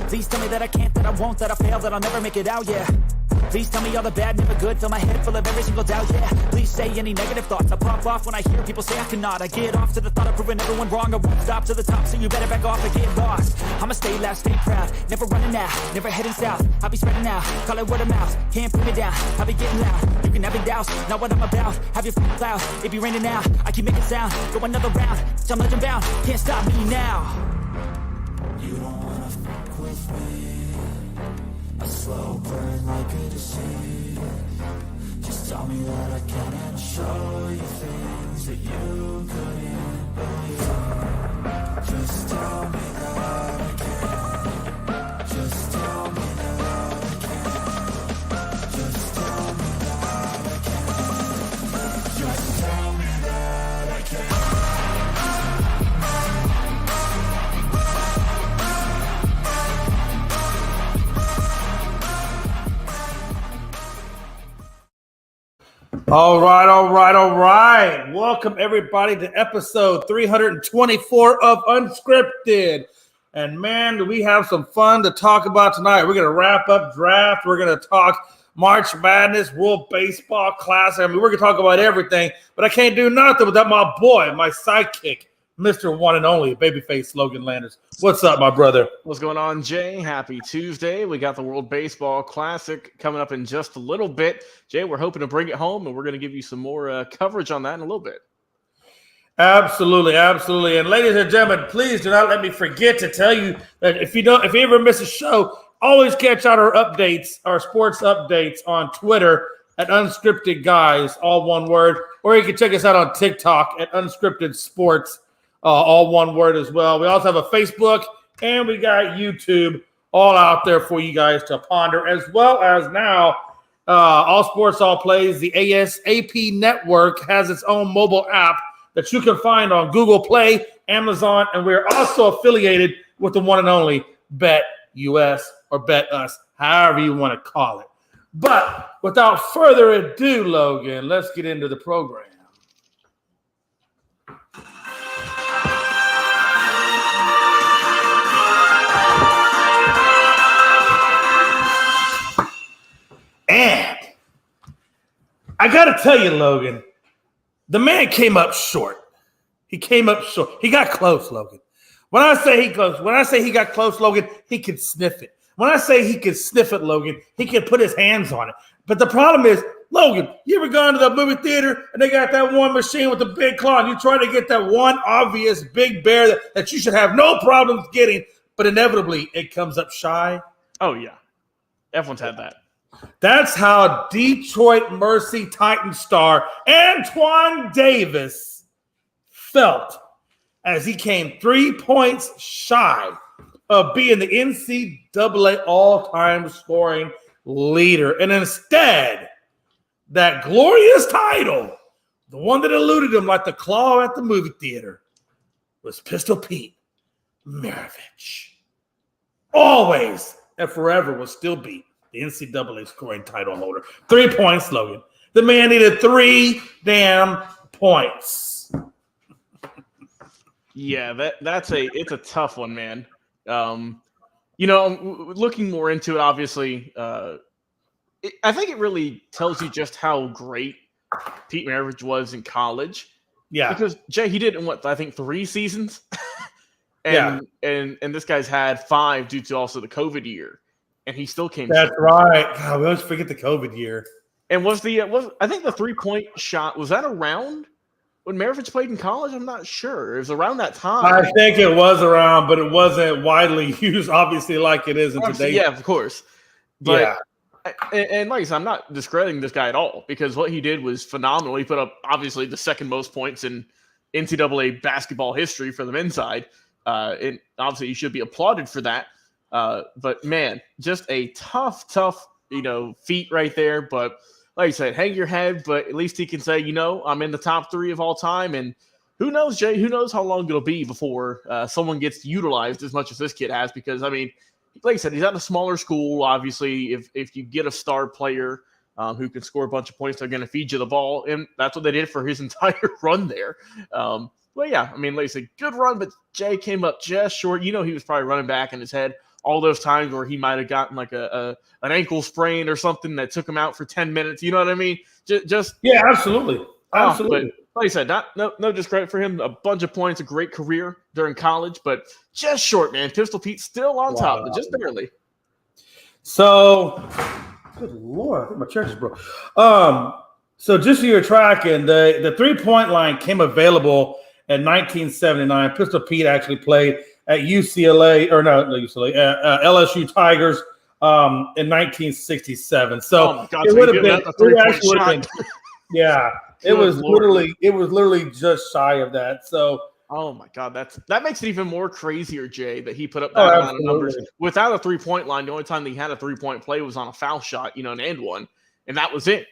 Please tell me that I can't, that I won't, that I fail, that I'll never make it out, yeah. Please tell me all the bad, never good, fill my head full of every single doubt, yeah. Please say any negative thoughts, I pop off when I hear people say I cannot. I get off to the thought of proving everyone wrong, I won't stop to the top, so you better back off and get lost. I'ma stay loud, stay proud, never running out, never heading south. I'll be spreading out, call it word of mouth, can't put me down, I'll be getting loud. You can have your doubts, not what I'm about, have your f***ing cloud, it be raining now, I keep making sound, go another round, I'm legend bound, can't stop me now. You don't wanna fuck with me, a slow burn like a disease. Just tell me that I can and I'll show you things that you couldn't believe. Just tell me that I can. Just tell me that I can. Just tell me that I can. Just tell me that I can. All right. Welcome, everybody, to episode 324 of Unscripted. And, man, do we have some fun to talk about tonight. We're going to wrap up draft. We're going to talk March Madness, World Baseball Classic. I mean, we're going to talk about everything. But I can't do nothing without my boy, my sidekick, Mr. One and Only, Babyface Logan Landers. What's up, my brother? What's going on, Jay? Happy Tuesday. We got the World Baseball Classic coming up in just a little bit. Jay, we're hoping to bring it home, and we're going to give you some more coverage on that in a little bit. Absolutely. And ladies and gentlemen, please do not let me forget to tell you that if you ever miss a show, always catch out our updates, our sports updates on Twitter at Unscripted Guys, all one word, or you can check us out on TikTok at Unscripted Sports. All one word as well. We also have a Facebook and we got YouTube all out there for you guys to ponder, as well as now All Sports, All Plays. The ASAP network has its own mobile app that you can find on Google Play, Amazon, and we're also affiliated with the one and only Bet US or Bet Us, however you want to call it. But without further ado, Logan, let's get into the program. And I got to tell you, Logan, the man came up short. He came up short. He got close, Logan. When I say he got close, Logan, he could sniff it. When I say he could sniff it, Logan, he can put his hands on it. But the problem is, Logan, you ever gone to the movie theater and they got that one machine with the big claw and you try to get that one obvious big bear that you should have no problems getting, but inevitably it comes up shy? Oh, yeah. Everyone's had that. That's how Detroit Mercy Titan star Antoine Davis felt as he came 3 points shy of being the NCAA all-time scoring leader. And instead, that glorious title, the one that eluded him like the claw at the movie theater, was Pistol Pete Maravich. Always and forever will still be the NCAA scoring title holder. 3 points, Logan. The man needed 3 damn points. Yeah, it's a tough one, man. Looking more into it, obviously, I think it really tells you just how great Pete Maravich was in college. Yeah, because Jay, he did it in 3 seasons, and this guy's had 5 due to also the COVID year. And he still came. That's right. God, we always forget the COVID year. And I think the 3-point shot, was that around when Maravich played in college? I'm not sure. It was around that time. I think it was around, but it wasn't widely used, obviously, like it is in today. Yeah, of course. But, and like I said, I'm not discrediting this guy at all, because what he did was phenomenal. He put up, obviously, the second most points in NCAA basketball history for the men's side. And obviously, he should be applauded for that. But man, just a tough, feat right there. But like I said, hang your head, but at least he can say, I'm in the top 3 of all time. And who knows, Jay, who knows how long it'll be before someone gets utilized as much as this kid has, because I mean, like I said, he's at a smaller school. Obviously, if you get a star player who can score a bunch of points, they're going to feed you the ball. And that's what they did for his entire run there. Well, yeah, I mean, like I said, good run, but Jay came up just short. He was probably running back in his head. all those times where he might have gotten like an ankle sprain or something that took him out for 10 minutes. You know what I mean? Just yeah, absolutely. Absolutely. But like I said, no discredit for him. A bunch of points, a great career during college, but just short, man. Pistol Pete still on top, but just barely. So, good Lord, I think my chair just broke. So just so you're tracking, the 3-point line came available in 1979. Pistol Pete actually played at UCLA, or no UCLA, LSU Tigers in 1967. So oh my God, it so would have been, a 3-point shot. Yeah, it was literally just shy of that. So, oh my God, that makes it even more crazier, Jay, that he put up that amount of numbers without a 3-point line. The only time that he had a 3-point play was on a foul shot, and and one, and that was it.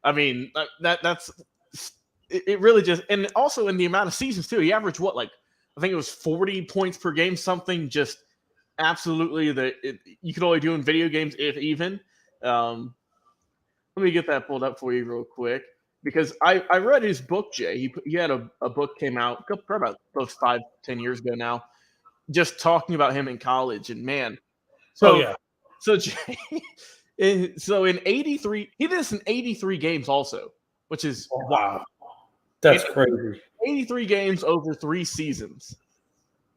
I mean, that's it. Really just, and also in the amount of seasons too, he averaged what, like I think it was 40 points per game, something just absolutely that you could only do in video games, if even. Let me get that pulled up for you real quick. Because I read his book, Jay. He had a book came out probably about 5-10 years ago now, just talking about him in college. And man, so Jay, so in 83, he did this in 83 games also, which is wow, that's crazy. 83 games over 3 seasons.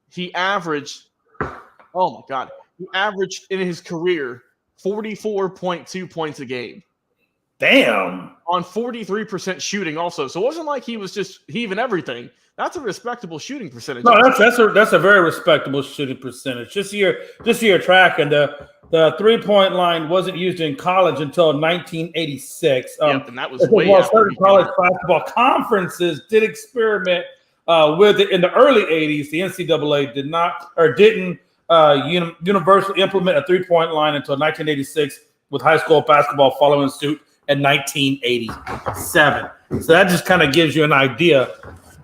He averaged, oh my God, he averaged in his career 44.2 points a game. Damn. On 43% shooting also. So it wasn't like he was just heaving everything. That's a respectable shooting percentage. No, that's a very respectable shooting percentage. Just your track, and the 3-point line wasn't used in college until 1986. Yep, and that was way after certain college basketball conferences did experiment with it in the early 80s. The NCAA didn't universally implement a 3-point line until 1986, with high school basketball following suit in 1987. So that just kind of gives you an idea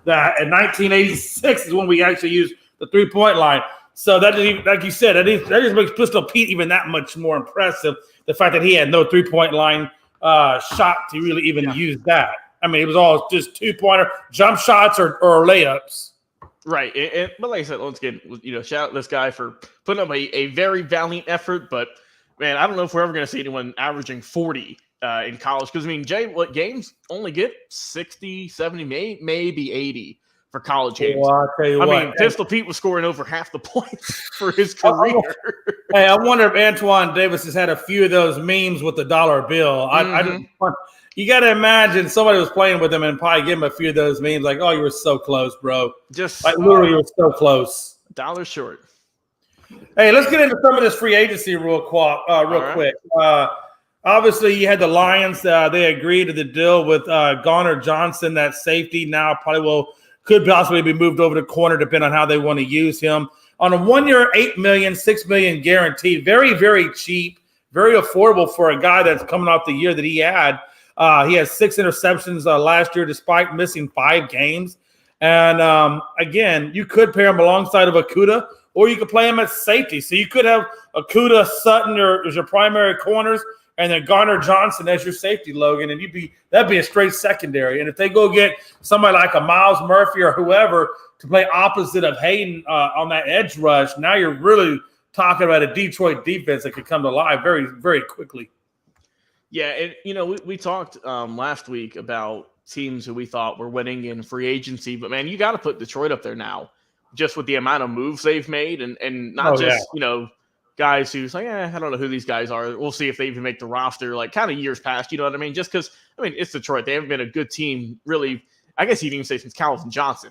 that in 1986 is when we actually used the 3-point line. So that, like you said, that just makes Pistol Pete even that much more impressive. The fact that he had no 3-point line shot to really even use that. I mean, it was all just 2-pointer jump shots or layups. Right. But like I said, once again, shout out this guy for putting up a very valiant effort. But man, I don't know if we're ever going to see anyone averaging 40 in college. Because, I mean, Jay, what games only get 60, 70, maybe 80 for college games. Well, I'll tell you what. I mean, Pistol Pete was scoring over half the points for his career. Hey, I wonder if Antoine Davis has had a few of those memes with the dollar bill. You got to imagine somebody was playing with him and probably give him a few of those memes like, oh, you were so close, bro. Just like literally, you were so close. $1 short. Hey, let's get into some of this free agency real quick. Obviously, you had the Lions. They agreed to the deal with Garner Johnson, that safety. Now probably could possibly be moved over to corner, depending on how they want to use him. On a 1-year, $8 million, $6 million guaranteed. Very, very cheap, very affordable for a guy that's coming off the year that he had. He had 6 interceptions last year, despite missing 5 games. And again, you could pair him alongside of Okudah, or you could play him at safety. So you could have Okudah, Sutton as your primary corners, and then Garner Johnson as your safety, Logan, and that'd be a straight secondary. And if they go get somebody like a Miles Murphy or whoever to play opposite of Hayden on that edge rush, now you're really talking about a Detroit defense that could come to life very, very quickly. Yeah, and we talked last week about teams who we thought were winning in free agency, but man, you got to put Detroit up there now, just with the amount of moves they've made, and not guys who's like, I don't know who these guys are. We'll see if they even make the roster, like kind of years past, you know what I mean? Just because, it's Detroit. They haven't been a good team, really. I guess you can even say since Calvin Johnson.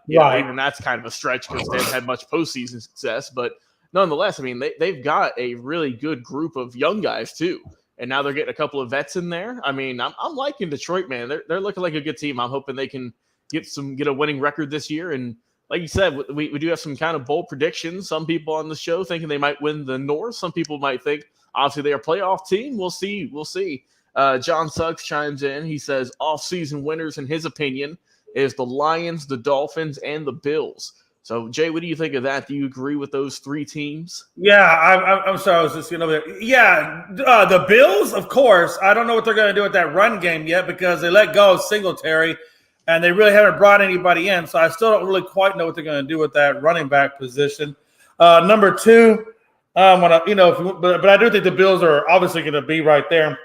Even that's kind of a stretch because they haven't had much postseason success. But nonetheless, they've got a really good group of young guys too. And now they're getting a couple of vets in there. I'm liking Detroit, man. They're looking like a good team. I'm hoping they can get a winning record this year. And like you said, we do have some kind of bold predictions. Some people on the show thinking they might win the North. Some people might think, obviously, they're a playoff team. We'll see. John Suggs chimes in. He says off-season winners, in his opinion, is the Lions, the Dolphins, and the Bills. So, Jay, what do you think of that? Do you agree with those 3 teams? Yeah, I'm sorry. I was just over there. Yeah, the Bills, of course. I don't know what they're going to do with that run game yet because they let go of Singletary. And they really haven't brought anybody in. So I still don't really quite know what they're going to do with that running back position. Number 2, But I do think the Bills are obviously going to be right there.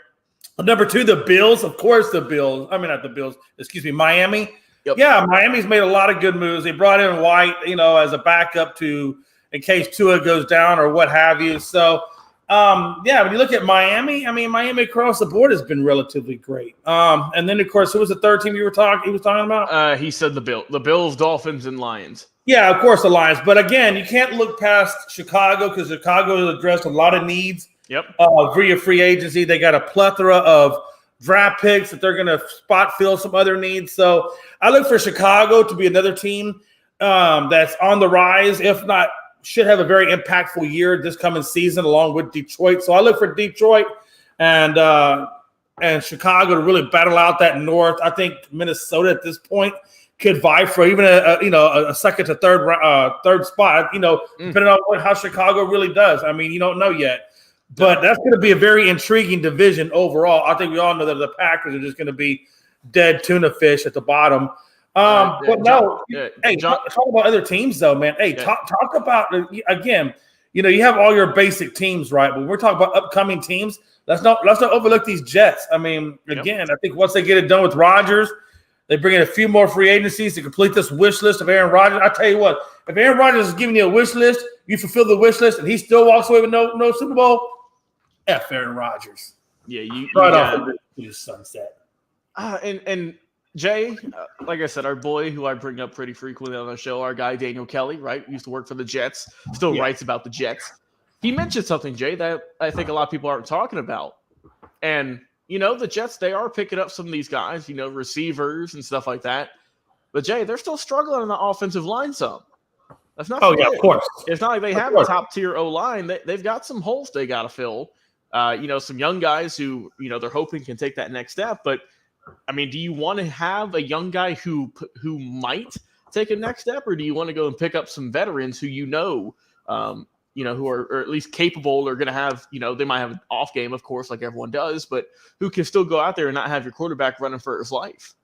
Number 2, the Bills. Of course, the Bills. I mean, not the Bills. Excuse me, Miami. Yep. Yeah, Miami's made a lot of good moves. They brought in White, as a backup in case Tua goes down or what have you. So, when you look at Miami, I mean, Miami across the board has been relatively great. And then, of course, who was the third team he was talking about? He said the Bills, Dolphins, and Lions. Yeah, of course, the Lions. But again, you can't look past Chicago because Chicago has addressed a lot of needs. Yep. Via free agency. They got a plethora of draft picks that they're going to spot fill some other needs. So I look for Chicago to be another team that's on the rise, if not should have a very impactful year this coming season along with Detroit. So I look for Detroit and Chicago to really battle out that North. I think Minnesota at this point could vie for even a second to third spot, depending on how Chicago really does. I mean, you don't know yet. But that's going to be a very intriguing division overall. I think we all know that the Packers are just going to be dead tuna fish at the bottom. Talk about other teams, though, man. Hey, talk about, again, you have all your basic teams, right? But we're talking about upcoming teams. Let's not overlook these Jets. I mean, again, I think once they get it done with Rodgers, they bring in a few more free agencies to complete this wish list of Aaron Rodgers. I tell you what, if Aaron Rodgers is giving you a wish list, you fulfill the wish list, and he still walks away with no Super Bowl, F Aaron Rodgers. Yeah, you off the sunset. And Jay, like I said, our boy who I bring up pretty frequently on the show, our guy Daniel Kelly, right? Used to work for the Jets, still writes about the Jets. He mentioned something, Jay, that I think a lot of people aren't talking about. And, the Jets, they are picking up some of these guys, receivers and stuff like that. But, Jay, they're still struggling on the offensive line some. That's not of course. It's not like they have a top-tier O-line. They've got some holes they got to fill. Some young guys who, they're hoping can take that next step. But, I mean, do you want to have a young guy who might take a next step, or do you want to go and pick up some veterans who who are at least capable or going to have, they might have an off game, of course, like everyone does, but who can still go out there and not have your quarterback running for his life?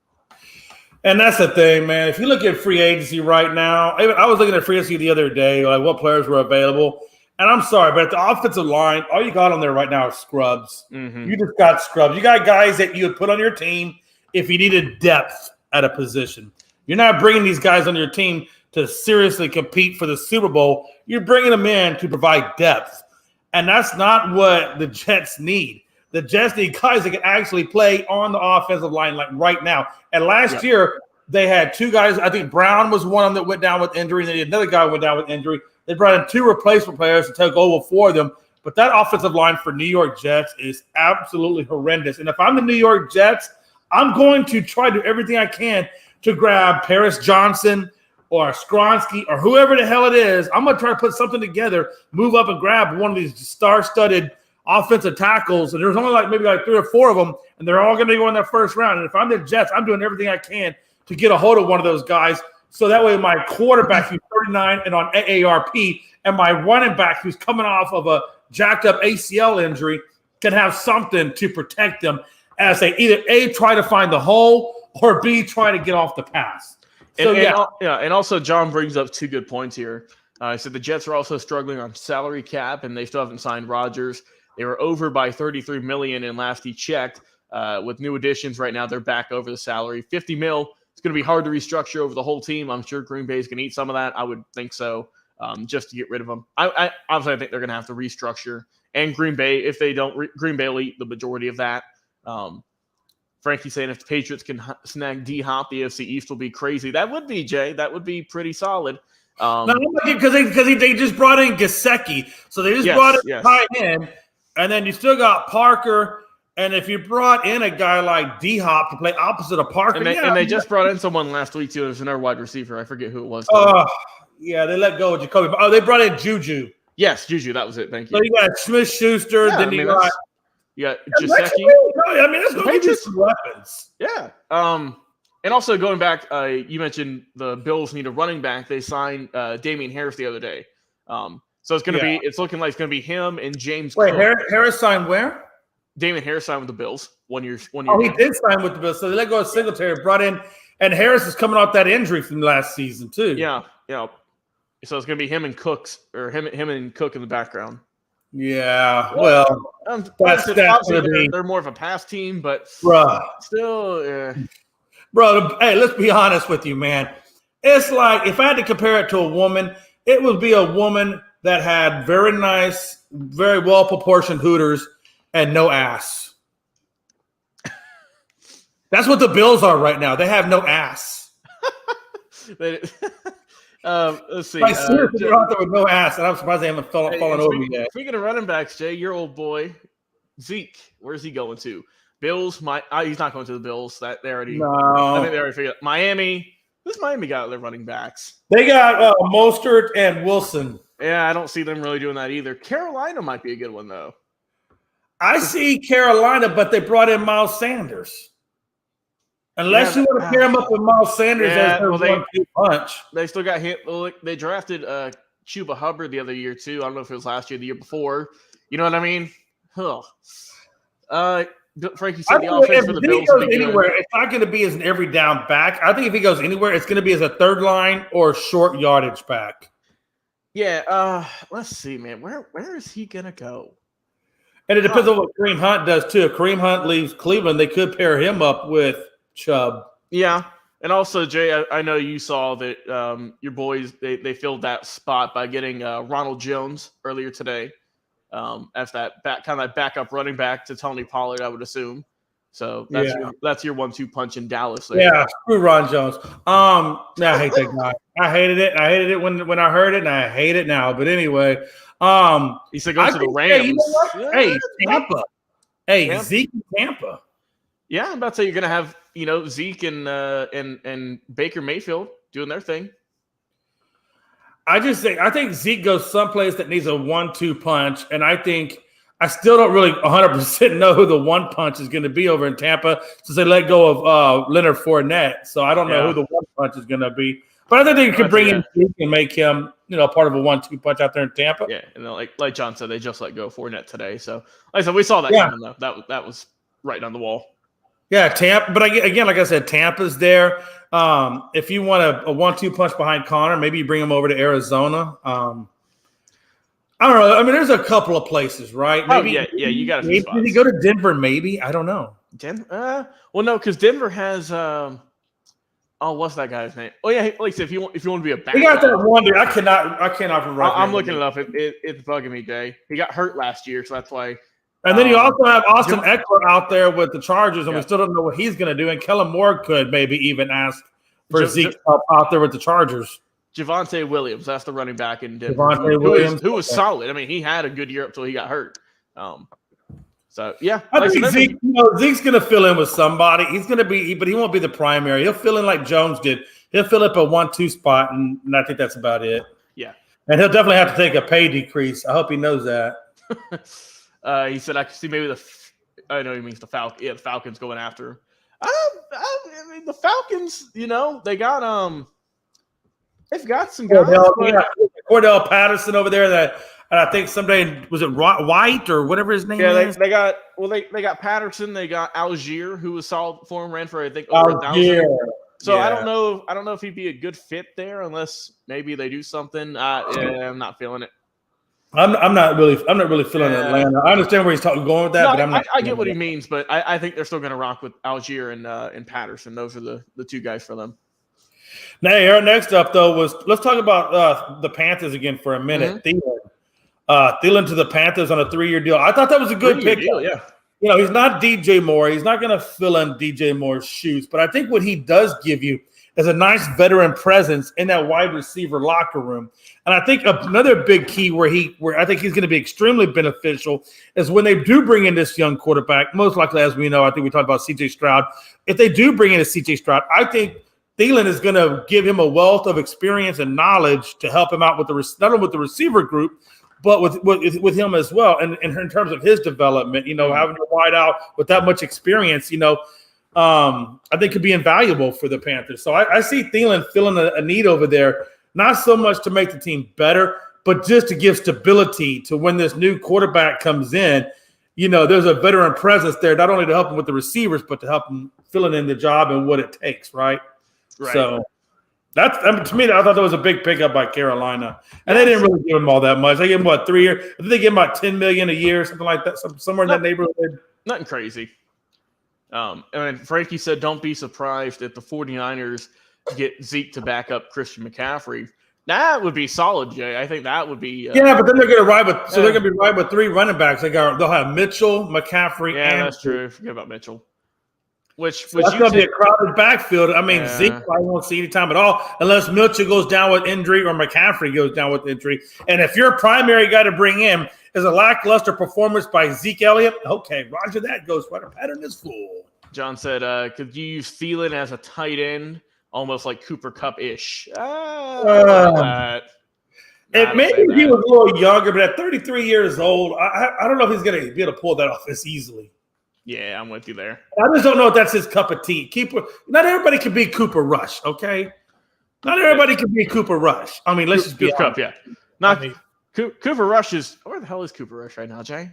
And that's the thing, man. If you look at free agency right now, I was looking at free agency the other day, like what players were available. And I'm sorry, but at the offensive line, all you got on there right now is scrubs. Mm-hmm. You just got scrubs. You got guys that you would put on your team if you needed depth at a position. You're not bringing these guys on your team to seriously compete for the Super Bowl. You're bringing them in to provide depth. And that's not what the Jets need. The Jets need guys that can actually play on the offensive line like right now. And last year, they had two guys. I think Brown was one of them that went down with injury, and then another guy went down with injury. They brought in two replacement players to take over for them. But that offensive line for New York Jets is absolutely horrendous. And if I'm the New York Jets, I'm going to try to do everything I can to grab Paris Johnson or Skronsky or whoever the hell it is. I'm going to try to put something together, move up and grab one of these star-studded offensive tackles. And there's only maybe 3 or 4 of them, and they're all going to go in that first round. And if I'm the Jets, I'm doing everything I can to get a hold of one of those guys. So that way my quarterback who's 39 and on AARP and my running back who's coming off of a jacked up ACL injury can have something to protect them as they either A, try to find the hole, or B, try to get off the pass. So, and also John brings up 2 good points here. He said the Jets are also struggling on salary cap, and they still haven't signed Rodgers. They were over by $33 million in last he checked. With new additions right now, they're back over the salary. $50 million. It's going to be hard to restructure over the whole team. I'm sure Green Bay's going to eat some of that. I would think so, just to get rid of them. I obviously think they're going to have to restructure. And Green Bay, if they don't, Green Bay will eat the majority of that. Frankie's saying if the Patriots can snag D-Hop, the AFC East will be crazy. That would be, Jay. That would be pretty solid. Because they just brought in Gesicki. So they just brought in tight end, and then you still got Parker. And if you brought in a guy like D-Hop to play opposite of Parker. And they just brought in someone last week, too. There's another wide receiver. I forget who it was. They let go of Jacoby. Oh, they brought in Juju. Yes, Juju. That was it. Thank you. So you got Smith-Schuster. Then you got Gesicki. That's going to give you some weapons. Yeah. And also going back, you mentioned the Bills need a running back. They signed Damian Harris the other day. So it's going to be. It's looking like it's going to be him and James. Wait, Harris signed where? Damian Harris signed with the Bills 1 year. Oh, he did sign with the Bills. So they let go of Singletary, brought in, and Harris is coming off that injury from last season too. Yeah. So it's going to be him and Cooks, or him and Cook in the background. Yeah, well, that's obviously gonna be, they're more of a pass team, but bruh. still, Bro, hey, let's be honest with you, man. It's like if I had to compare it to a woman, it would be a woman that had very nice, very well proportioned hooters and no ass. That's what the Bills are right now. They have no ass. Let's see. Like seriously, they're out there with no ass, and I'm surprised they haven't fallen over yet. Speaking of running backs, Jay, your old boy Zeke, where's he going to? Bills? He's not going to the Bills. That they already. No, I think they already figured. Miami. Who's Miami got their running backs? They got Mostert and Wilson. Yeah, I don't see them really doing that either. Carolina might be a good one though. I see Carolina, but they brought in Miles Sanders. Unless you want to pair him up with Miles Sanders as their 1-2 punch. They still got hit. They drafted Chuba Hubbard the other year too. I don't know if it was last year, the year before. You know what I mean? Huh. Frankie said the offense for the Bills goes anywhere, it's not going to be as an every down back. I think if he goes anywhere, it's going to be as a third line or short yardage back. Yeah. Let's see, man. Where is he going to go? And it depends on what Kareem Hunt does too. If Kareem Hunt leaves Cleveland, they could pair him up with Chubb. Yeah. And also, Jay, I know you saw that your boys, they filled that spot by getting Ronald Jones earlier today as that backup running back to Tony Pollard, I would assume. So that's your 1-2 punch in Dallas. There. Yeah, screw Ron Jones. I hate that guy. I hated it. I hated it when I heard it, and I hate it now. But anyway, he said go to the Rams. You know what? Hey, Tampa. Hey, Zeke in Tampa. Yeah, I'm about to say you're going to have Zeke and Baker Mayfield doing their thing. I think Zeke goes someplace that needs a 1-2 punch, and I still don't really 100% know who the one punch is going to be over in Tampa since they let go of Leonard Fournette. So I don't know who the one punch is going to be. But I think they could bring in Zeke and make him, part of a 1-2 punch out there in Tampa. Yeah, and like John said, they just let go of Fournette today. So like I said, we saw that coming though. That was right on the wall. Yeah, Tampa. But again, like I said, Tampa's there. If you want a 1-2 punch behind Connor, maybe you bring him over to Arizona. I don't know. I mean, there's a couple of places, right? Maybe, you got a few spots. Did he go to Denver? Maybe. I don't know. Denver? Well, no, because Denver has. What's that guy's name? Oh yeah, like I said, if you want to be a back, he got that one dude. I cannot. I'm looking it up. It's bugging me, Jay. He got hurt last year, so that's why. And then you also have Austin Eckler out there with the Chargers, and we still don't know what he's going to do. And Kellen Moore could maybe even ask for Zeke help out there with the Chargers. Javonte Williams, that's the running back in Denver. Who was solid. I mean, he had a good year up until he got hurt. So yeah, I think Zeke's going to fill in with somebody. He's going to be, but he won't be the primary. He'll fill in like Jones did. He'll fill up a 1-2 spot, and I think that's about it. Yeah, and he'll definitely have to take a pay decrease. I hope he knows that. He said, "I could see maybe I know he means the Falcons. Yeah, the Falcons going after him. I mean, the Falcons. They got they've got some guys. Cordell Patterson over there. And I think someday was it White or whatever his name is. They got Patterson. They got Algier, who was solid for him, ran for I think over 1,000. So I don't know if he'd be a good fit there unless maybe they do something. I'm not feeling it. I'm not really feeling Atlanta. I understand where he's going with that, but I get what he means, but I think they're still going to rock with Algier and Patterson. Those are the two guys for them. Now, next up though let's talk about the Panthers again for a minute. Mm-hmm. Thielen to the Panthers on a 3-year deal. I thought that was a good pick. Deal, yeah. He's not DJ Moore. He's not going to fill in DJ Moore's shoes, but I think what he does give you is a nice veteran presence in that wide receiver locker room. And I think another big key where I think he's going to be extremely beneficial is when they do bring in this young quarterback, most likely, as we know, I think we talked about C.J. Stroud. If they do bring in a C.J. Stroud, I think Thielen is going to give him a wealth of experience and knowledge to help him out with not only with the receiver group, but with him as well. And in terms of his development, having a wide out with that much experience, I think could be invaluable for the Panthers. So I see Thielen filling a need over there, not so much to make the team better, but just to give stability to when this new quarterback comes in. There's a veteran presence there, not only to help him with the receivers, but to help him filling in the job and what it takes, right? Right. So To me, I thought that was a big pickup by Carolina, and they didn't really give him all that much. They gave him 3 years. I think they gave him about $10 million a year, something like that, somewhere in that neighborhood. Nothing crazy. And Frankie said, "Don't be surprised if the 49ers get Zeke to back up Christian McCaffrey." That would be solid, Jay. I think that would be. But then they're going to ride with. So they're going to be riding with 3 running backs. They'll have Mitchell, McCaffrey, and that's true. Forget about Mitchell. That's going to be a crowded backfield. I mean, Zeke probably won't see any time at all unless Mitchell goes down with injury or McCaffrey goes down with injury. And if your primary guy to bring in is a lackluster performance by Zeke Elliott, okay, roger that. Ghost Rider pattern is full. John said, could you use Thielen as a tight end, almost like Cooper Kupp-ish? Maybe he was a little younger, but at 33 years old, I don't know if he's going to be able to pull that off this easily. Yeah, I'm with you there. I just don't know if that's his cup of tea. Not everybody can be Cooper Rush, okay? Not everybody can be Cooper Rush. I mean, let's just be Cup, yeah. Cooper Rush is – where the hell is Cooper Rush right now, Jay?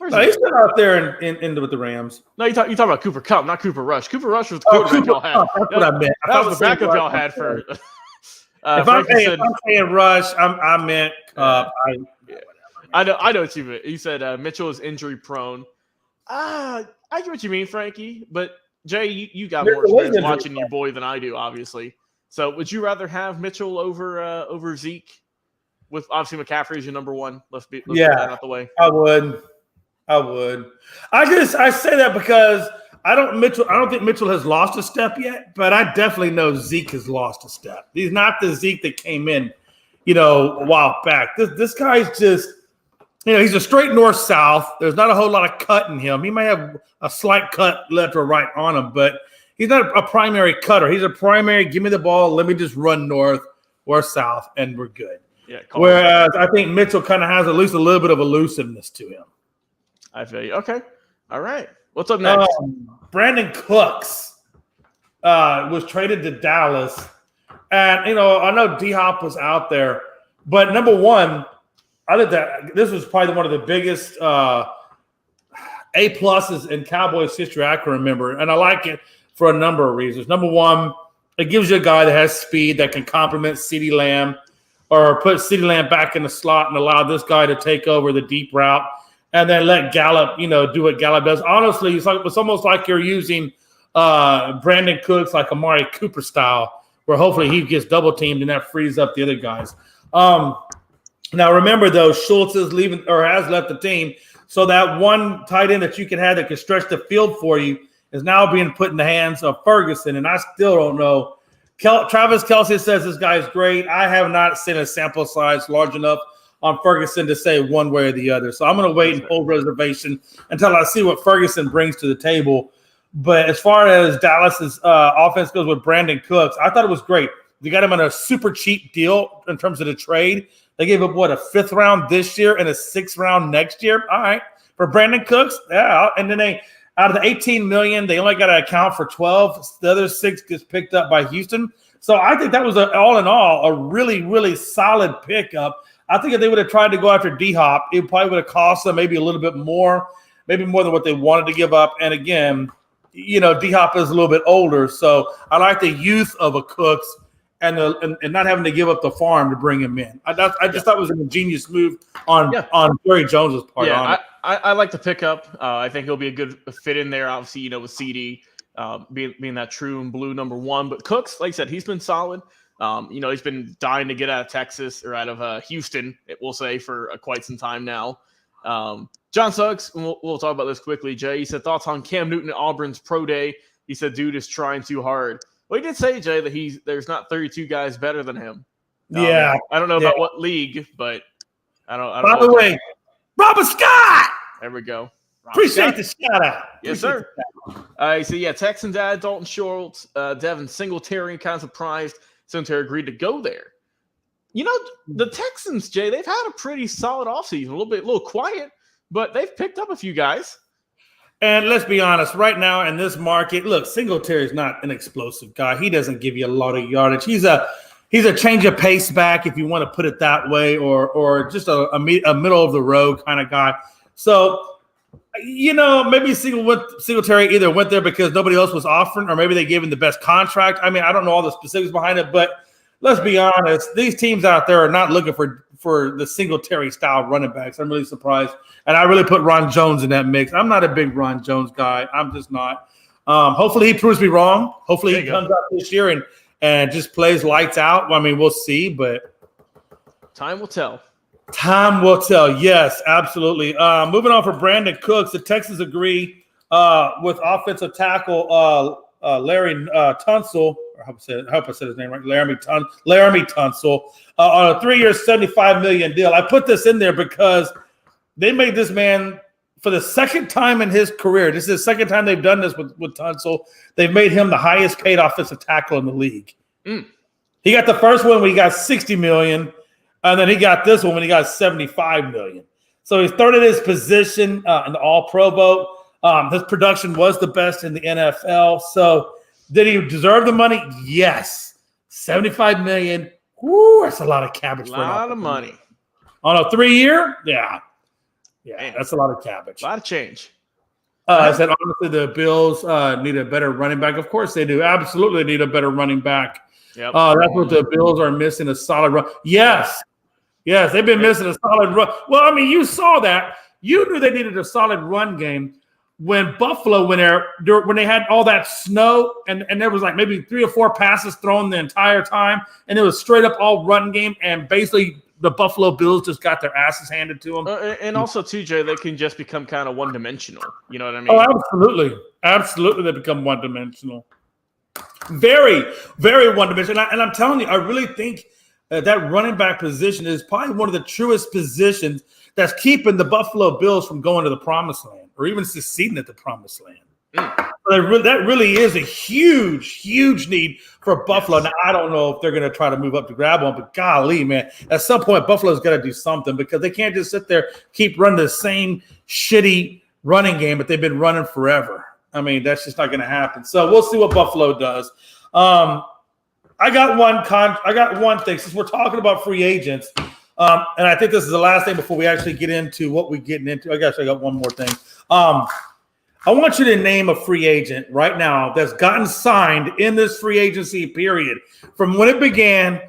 He's still out there with the Rams. No, you talk about Cooper Kupp, not Cooper Rush. Cooper Rush was the quarterback y'all had. That's what I meant. That was the backup y'all had for – if I'm saying Rush, I meant Kupp. I know what you meant. He said Mitchell is injury prone. I get what you mean, Frankie. But Jay, you got more experience watching your boy than I do, obviously. So, would you rather have Mitchell over Zeke, with obviously McCaffrey as your number one? Let's get that out the way. I would. I say that because I don't think Mitchell has lost a step yet, but I definitely know Zeke has lost a step. He's not the Zeke that came in, a while back. This guy's just. He's a straight north-south. There's not a whole lot of cut in him. He may have a slight cut left or right on him, but he's not a primary cutter. He's a primary, give me the ball, let me just run north or south, and we're good. Yeah. Whereas I think Mitchell kind of has at least a little bit of elusiveness to him. I feel you. Okay. All right. What's up next? Brandon Cooks was traded to Dallas. And, I know D-Hop was out there, but number one, I think that this was probably one of the biggest A-pluses in Cowboys history I can remember, and I like it for a number of reasons. Number one, it gives you a guy that has speed that can complement CeeDee Lamb or put CeeDee Lamb back in the slot and allow this guy to take over the deep route and then let Gallup, do what Gallup does. Honestly, it's almost like you're using Brandon Cooks like Amari Cooper style, where hopefully he gets double-teamed and that frees up the other guys. Now, remember, though, Schultz is leaving or has left the team, so that one tight end that you can have that can stretch the field for you is now being put in the hands of Ferguson, and I still don't know. Travis Kelce says this guy's great. I have not seen a sample size large enough on Ferguson to say one way or the other, so I'm going to wait and hold reservation until I see what Ferguson brings to the table. But as far as Dallas's offense goes with Brandon Cooks, I thought it was great. They got him on a super cheap deal in terms of the trade. They gave up, a 5th round this year and a 6th round next year? All right. For Brandon Cooks, yeah. And then out of the $18 million, they only got to account for 12. The other 6 gets picked up by Houston. So I think that was, all in all, a really, really solid pickup. I think if they would have tried to go after D-Hop, it probably would have cost them maybe a little bit more, maybe more than what they wanted to give up. And again, D-Hop is a little bit older. So I like the youth of a Cooks and not having to give up the farm to bring him in. I just thought it was an ingenious move on Jerry Jones's part. Yeah, I like the pickup. I think he'll be a good fit in there. Obviously, with CD being that true and blue number one. But Cooks, like I said, he's been solid. He's been dying to get out of Texas or out of Houston, we'll say, for quite some time now. John Suggs, we'll talk about this quickly, Jay. He said, thoughts on Cam Newton at Auburn's pro day. He said, dude is trying too hard. Well, he did say, Jay, that there's not 32 guys better than him. Yeah. I don't know about what league, but I don't By the way, Robert Scott! There we go. Appreciate the shout out. Yes, sir. So, Texans add Dalton Schultz, Devin Singletary, kind of surprised Singletary agreed to go there. The Texans, Jay, they've had a pretty solid offseason, a little quiet, but they've picked up a few guys. And let's be honest, right now in this market, look, Singletary is not an explosive guy. He doesn't give you a lot of yardage. He's a change of pace back, if you want to put it that way, or just a middle of the road kind of guy. So Maybe Singletary either went there because nobody else was offering, or maybe they gave him the best contract. I mean, I don't know all the specifics behind it, but let's be honest. These teams out there are not looking for the Singletary style running backs. I'm really surprised. And I really put Ron Jones in that mix. I'm not a big Ron Jones guy. I'm just not. Hopefully he proves me wrong. Hopefully he comes out this year and just plays lights out. I mean, we'll see, but time will tell. Time will tell. Yes, absolutely. Moving on for Brandon Cooks, the Texans agree with offensive tackle Larry Tunsil. I hope I said his name right. Laramie Tunsil on a 3-year, $75 million deal. I put this in there because they made this man for the second time in his career. This is the second time they've done this with Tunsil. They've made him the highest paid offensive tackle in the league. He got the first one when he got $60 million. And then he got this one when he got $75 million. So he's third in his position in the All-Pro vote. His production was the best in the NFL. So did he deserve the money? Yes. $75 million. Woo, that's a lot of cabbage. A lot of money. On a 3-year? Yeah. Yeah, that's a lot of cabbage. A lot of change. I said, honestly, the Bills need a better running back. Of course they do. Absolutely need a better running back. Yep. That's what the Bills are missing, a solid run. Yes, they've been missing a solid run. Well, I mean, you saw that. You knew they needed a solid run game when Buffalo went there, when they had all that snow, and there was like maybe 3 or 4 passes thrown the entire time, and it was straight up all run game, and basically the Buffalo Bills just got their asses handed to them. And also, TJ, they can just become kind of one-dimensional. You know what I mean? Oh, absolutely. Absolutely, they become one-dimensional. Very, very one-dimensional. And I'm telling you, I really think that running back position is probably one of the truest positions that's keeping the Buffalo Bills from going to the promised land or even succeeding at the promised land. That really is a huge, huge need for Buffalo. Now, I don't know if they're going to try to move up to grab one, but golly, man, at some point, Buffalo's got to do something because they can't just sit there, keep running the same shitty running game that they've been running forever. I mean, that's just not going to happen. So we'll see what Buffalo does. I got one thing since we're talking about free agents, and I think this is the last thing before we actually get into what we're getting into. I guess I got one more thing. I want you to name a free agent right now that's gotten signed in this free agency period from when it began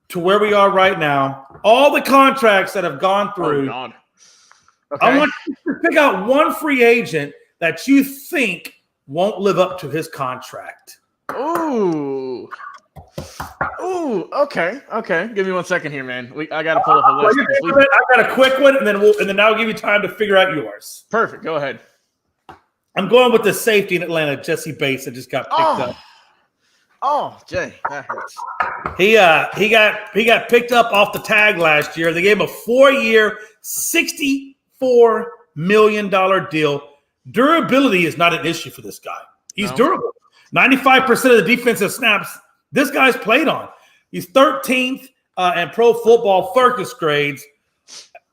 to where we are right now. All the contracts that have gone through. Oh, God. Okay. I want you to pick out one free agent that you think won't live up to his contract. Ooh, okay. Give me 1 second here, man. I got to pull up a list. I got a quick one, and then I'll give you time to figure out yours. Perfect. Go ahead. I'm going with the safety in Atlanta, Jesse Bates, that just got picked up. Oh, Jay, that hurts. He got picked up off the tag last year. They gave him a 4-year, $64 million deal. Durability is not an issue for this guy. He's durable. 95% of the defensive snaps this guy's played on. He's 13th in Pro Football Focus grades.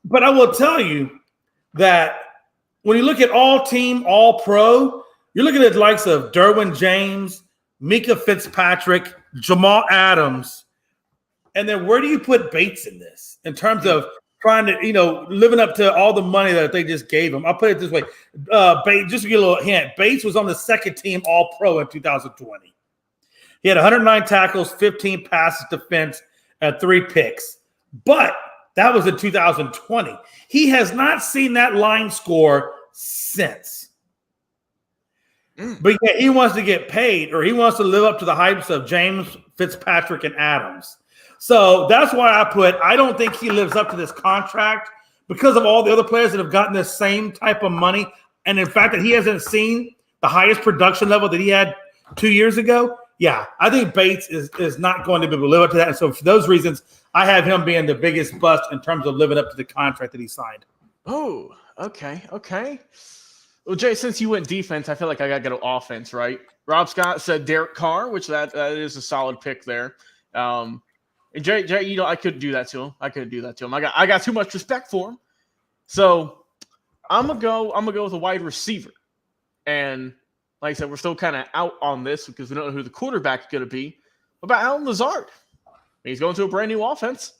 But I will tell you that when you look at all-team, all-pro, you're looking at the likes of Derwin James, Mika Fitzpatrick, Jamal Adams. And then where do you put Bates in this in terms of trying to, living up to all the money that they just gave him? I'll put it this way. Bates, just to give you a little hint, Bates was on the second team all-pro in 2020. He had 109 tackles, 15 passes defense, and 3 picks. But that was in 2020. He has not seen that line score since. But yet he wants to get paid, or he wants to live up to the hypes of James, Fitzpatrick, and Adams. So that's why I don't think he lives up to this contract because of all the other players that have gotten the same type of money. And in fact, that he hasn't seen the highest production level that he had 2 years ago. Yeah, I think Bates is not going to be able to live up to that. And so for those reasons, I have him being the biggest bust in terms of living up to the contract that he signed. Oh, okay. Well, Jay, since you went defense, I feel like I got to go offense, right? Rob Scott said Derek Carr, which that is a solid pick there. And Jay, I couldn't do that to him. I got too much respect for him. So I'm gonna go with a wide receiver. And like I said, we're still kind of out on this because we don't know who the quarterback is going to be. What about Allen Lazard? He's going to a brand new offense.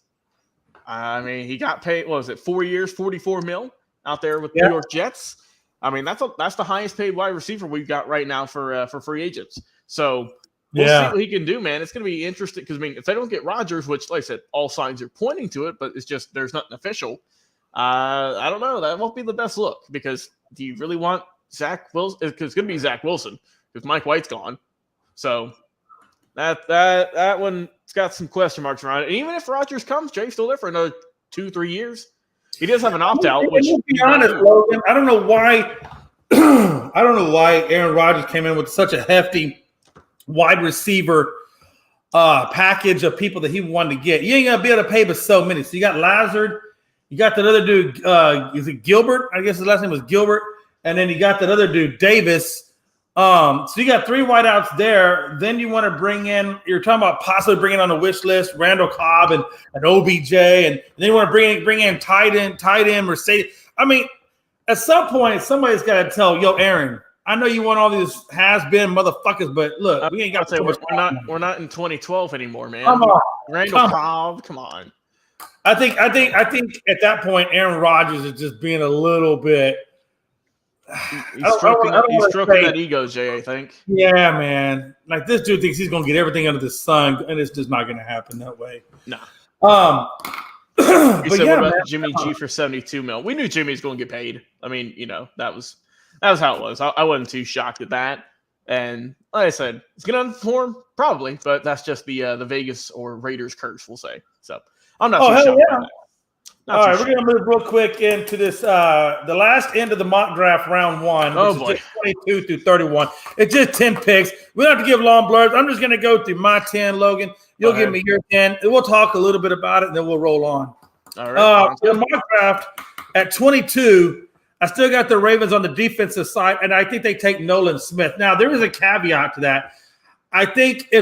I mean, he got paid, 4 years, $44 million out there with New York Jets. I mean, that's the highest paid wide receiver we've got right now for free agents. So we'll see what he can do, man. It's going to be interesting because, I mean, if they don't get Rodgers, which, like I said, all signs are pointing to it, but it's just there's nothing official. I don't know. That won't be the best look because do you really want Zach Wilson? Because it's going to be Zach Wilson because Mike White's gone. So that one's got some question marks around it. And even if Rodgers comes, Jay's still there for another 2-3 years. He does have an opt-out. Which, to be honest, Logan, I don't know why. I don't know why Aaron Rodgers came in with such a hefty wide receiver package of people that he wanted to get. You ain't gonna be able to pay but so many. So you got Lazard, you got that other dude. Is it Gilbert? I guess his last name was Gilbert, and then you got that other dude Davis. So you got 3 wideouts there. Then you want to bring in. You're talking about possibly bringing on the wish list Randall Cobb and OBJ, and then you want to bring in tight end Mercedes. I mean, at some point, somebody's got to tell, yo, Aaron, I know you want all these has-been motherfuckers, but look, we ain't got to say we're not in 2012 anymore, man. Come on, Randall Cobb, come on. I think at that point, Aaron Rodgers is just being a little bit. He's stroking that ego, Jay, I think. Yeah, man. Like this dude thinks he's gonna get everything under the sun, and it's just not gonna happen that way. No. You said what about Jimmy G for $72 million? We knew Jimmy's going to get paid. I mean, that was how it was. I wasn't too shocked at that. And like I said, it's going to underperform probably, but that's just the Vegas or Raiders curse, we'll say. So I'm not too shocked about that. All right, we're going to move real quick into this, the last end of the mock draft round 1, which is just 22 through 31. It's just 10 picks. We don't have to give long blurbs. I'm just going to go through my 10, Logan. You'll give me your 10, and we'll talk a little bit about it, and then we'll roll on. All right. The mock draft at 22, I still got the Ravens on the defensive side, and I think they take Nolan Smith. Now, there is a caveat to that. I think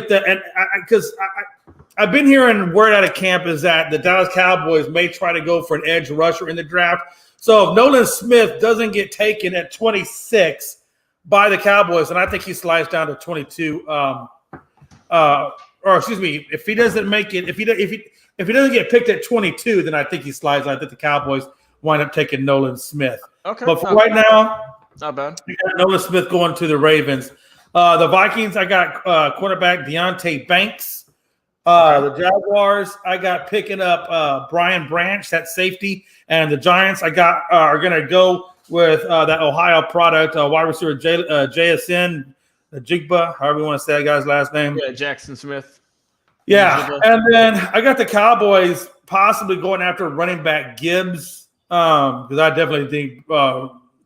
I've been hearing word out of camp is that the Dallas Cowboys may try to go for an edge rusher in the draft. So if Nolan Smith doesn't get taken at 26 by the Cowboys, and I think he slides down to 22. Or excuse me, if he doesn't make it, if he doesn't get picked at 22, then I think he slides. I think the Cowboys wind up taking Nolan Smith. Okay, but for right now, not bad. You got Nolan Smith going to the Ravens. The Vikings, I got cornerback Deontay Banks. The Jaguars, I got picking up Brian Branch, that safety, and the Giants, I got are going to go with that Ohio product, wide receiver JSN. Jigba, however you want to say that guy's last name. Yeah, Jackson Smith. Yeah, and then I got the Cowboys possibly going after running back Gibbs because I definitely think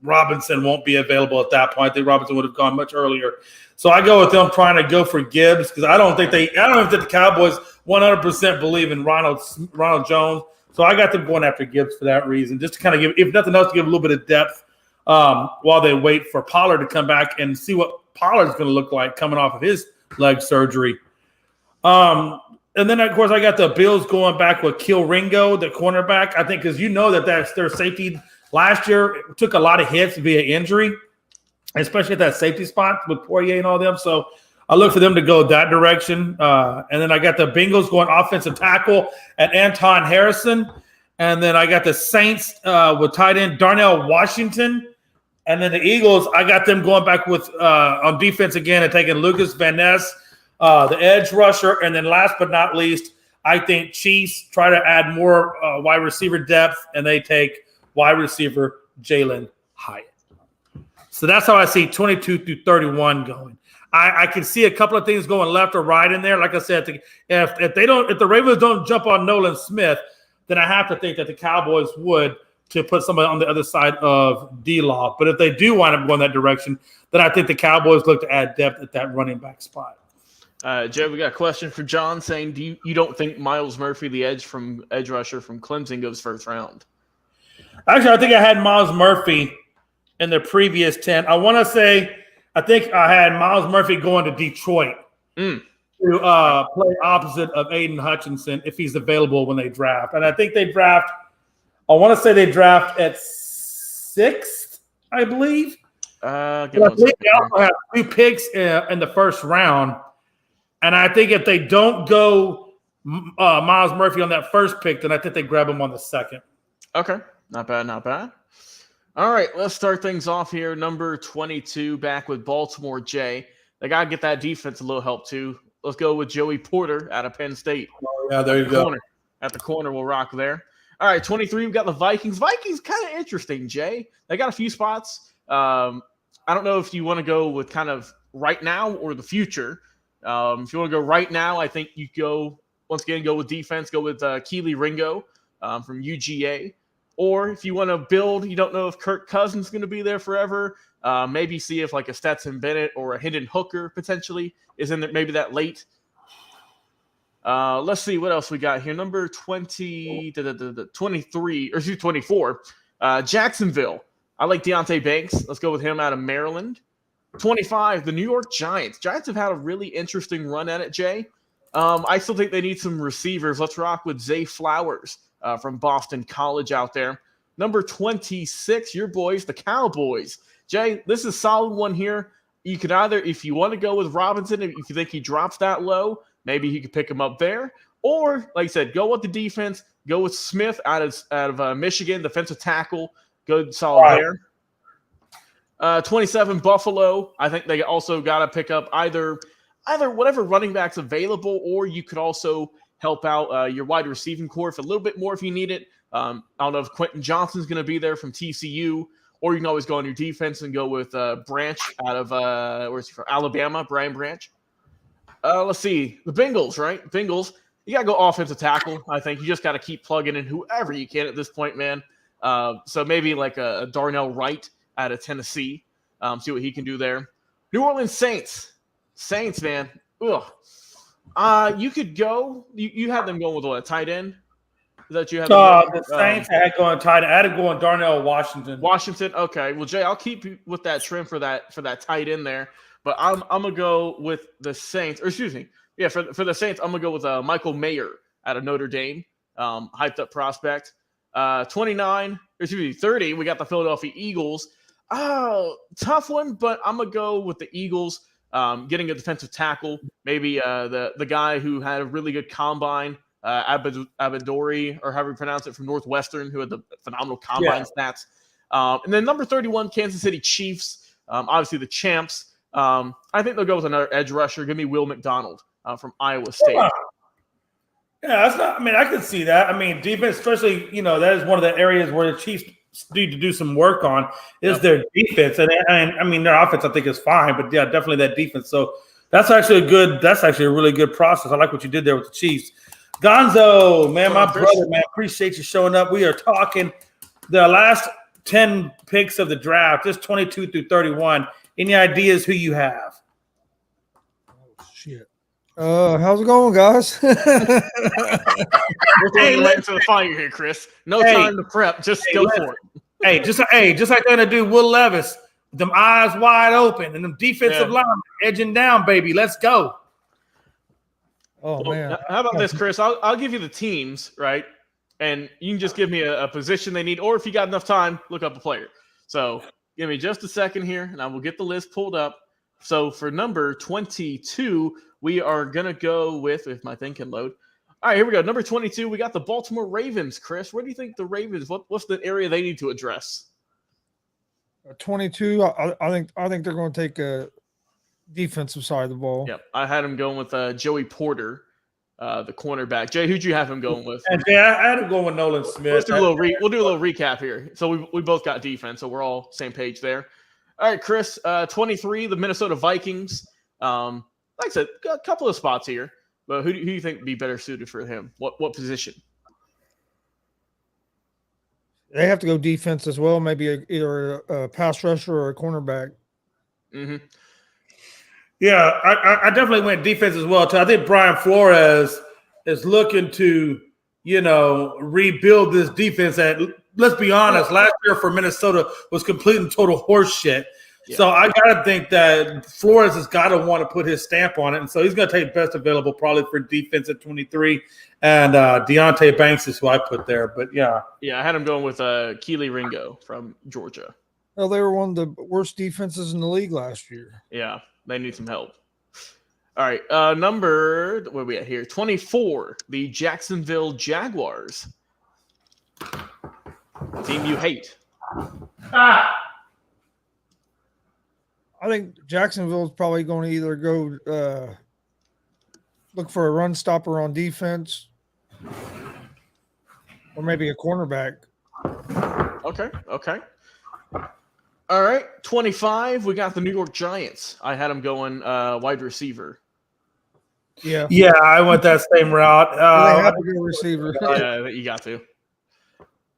Robinson won't be available at that point. I think Robinson would have gone much earlier. So I go with them trying to go for Gibbs because I don't think the Cowboys 100% believe in Ronald Jones. So I got them going after Gibbs for that reason, just to kind of give, if nothing else, to give a little bit of depth while they wait for Pollard to come back and see what Pollard's going to look like coming off of his leg surgery. And then, of course, I got the Bills going back with Ringo, the cornerback. I think because that's their safety. Last year took a lot of hits via injury, especially at that safety spot with Poirier and all them. So I look for them to go that direction. And then I got the Bengals going offensive tackle at Anton Harrison. And then I got the Saints with tight end Darnell Washington. And then the Eagles, I got them going back with on defense again and taking Lucas Van Ness, the edge rusher. And then last but not least, I think Chiefs try to add more wide receiver depth, and they take wide receiver Jalen Hyatt. So that's how I see 22 through 31 going. I can see a couple of things going left or right in there. Like I said, if the Ravens don't jump on Nolan Smith, then I have to think that the Cowboys would to put somebody on the other side of D-Law. But if they do wind up going that direction, then I think the Cowboys look to add depth at that running back spot. Joe, we got a question for John saying, you don't think Myles Murphy, the edge rusher from Clemson, goes first round? Actually, I think I had Myles Murphy in the previous 10. I think I had Myles Murphy going to Detroit to play opposite of Aiden Hutchinson if he's available when they draft. And I think they draft – I want to say they draft at 6th, I believe. I think they also have 2 picks in the first round. And I think if they don't go Myles Murphy on that first pick, then I think they grab him on the second. Okay. Not bad, not bad. All right, let's start things off here. Number 22 back with Baltimore, Jay. They got to get that defense a little help too. Let's go with Joey Porter out of Penn State. Oh, yeah, there you go. At the corner, we'll rock there. All right, 23, we've got the Vikings. Vikings kind of interesting, Jay. They got a few spots. I don't know if you want to go with kind of right now or the future. If you want to go right now, I think you go with defense, go with Keely Ringo from UGA. Or if you want to build, you don't know if Kirk Cousins is going to be there forever. Maybe see if like a Stetson Bennett or a Hendon Hooker potentially is in there, maybe that late. Let's see what else we got here. Number 24. Jacksonville. I like Deontay Banks. Let's go with him out of Maryland. 25, the New York Giants. Giants have had a really interesting run at it, Jay. I still think they need some receivers. Let's rock with Zay Flowers from Boston College out there. Number 26, your boys, the Cowboys. Jay, this is a solid one here. You could either, if you want to go with Robinson, if you think he drops that low, maybe he could pick him up there. Or, like I said, go with the defense. Go with Smith out of Michigan, defensive tackle. Good, solid there. 27, Buffalo. I think they also got to pick up either whatever running back's available, or you could also help out your wide receiving core for a little bit more if you need it. I don't know if Quentin Johnston's going to be there from TCU, or you can always go on your defense and go with Branch out of where's he from? Alabama, Brian Branch. Let's see. The Bengals, right? Bengals. You got to go offensive tackle. I think you just got to keep plugging in whoever you can at this point, man. So maybe like a Darnell Wright out of Tennessee. See what he can do there. New Orleans Saints. Saints, man. Ugh. You could go. You had them going with what, a tight end? Is that you had? The Saints. I had going tight end. I had to go on Darnell Washington. Washington. Okay. Well, Jay, I'll keep you with that trim for that tight end there. But I'm gonna go with the Saints. Or excuse me. Yeah, for the Saints, I'm gonna go with Michael Mayer out of Notre Dame. Hyped up prospect. 30. We got the Philadelphia Eagles. Tough one, but I'm gonna go with the Eagles. Getting a defensive tackle, maybe the guy who had a really good combine, Abadori, or however you pronounce it, from Northwestern, who had the phenomenal combine stats. And then number 31, Kansas City Chiefs, obviously the champs. I think they'll go with another edge rusher. Give me Will McDonald from Iowa State. Yeah, that's not. I mean, I could see that. I mean, defense, especially, that is one of the areas where the Chiefs need to do some work on is their defense, and I mean their offense I think is fine, but yeah, definitely that defense. So that's actually a really good process. I like what you did there with the Chiefs. Gonzo, man, my brother, man, appreciate you showing up. We are talking the last 10 picks of the draft, just 22 through 31. Any ideas who you have? Oh shit. How's it going, guys? We're throwing right into the fire here, Chris. No time to prep. Just go for it. Just like they're gonna do Will Levis, them eyes wide open and them defensive linemen edging down, baby. Let's go. Oh man. How about this, Chris? I'll give you the teams, right? And you can just give me a position they need, or if you got enough time, look up a player. So give me just a second here, and I will get the list pulled up. So for number 22, we are going to go with, if my thing can load. All right, here we go. Number 22, we got the Baltimore Ravens. Chris, where do you think the Ravens, what's the area they need to address? 22, I think they're going to take a defensive side of the ball. Yep, I had him going with Joey Porter, the cornerback. Jay, who'd you have him going with? And I had him going with Nolan Smith. Let's do a little we'll do a little recap here. So we both got defense, so we're all same page there. All right, Chris, 23, the Minnesota Vikings. Like I said, got a couple of spots here, but who do you think would be better suited for him? What position? They have to go defense as well, maybe either a pass rusher or a cornerback. Mm-hmm. Yeah, I definitely went defense as well, too. I think Brian Flores is looking to, rebuild this defense that, let's be honest, last year for Minnesota was complete and total horse shit. Yeah. So I got to think that Flores has got to want to put his stamp on it. And so he's going to take best available probably for defense at 23. And Deontay Banks is who I put there. But, yeah. Yeah, I had him going with Keely Ringo from Georgia. Well, they were one of the worst defenses in the league last year. Yeah, they need some help. All right, number, where are we at here? 24, the Jacksonville Jaguars. Team you hate. Ah. I think Jacksonville's probably going to either go look for a run stopper on defense or maybe a cornerback. Okay. All right, 25. We got the New York Giants. I had them going wide receiver. Yeah, I went that same route. They have to go receiver. Yeah, you got to.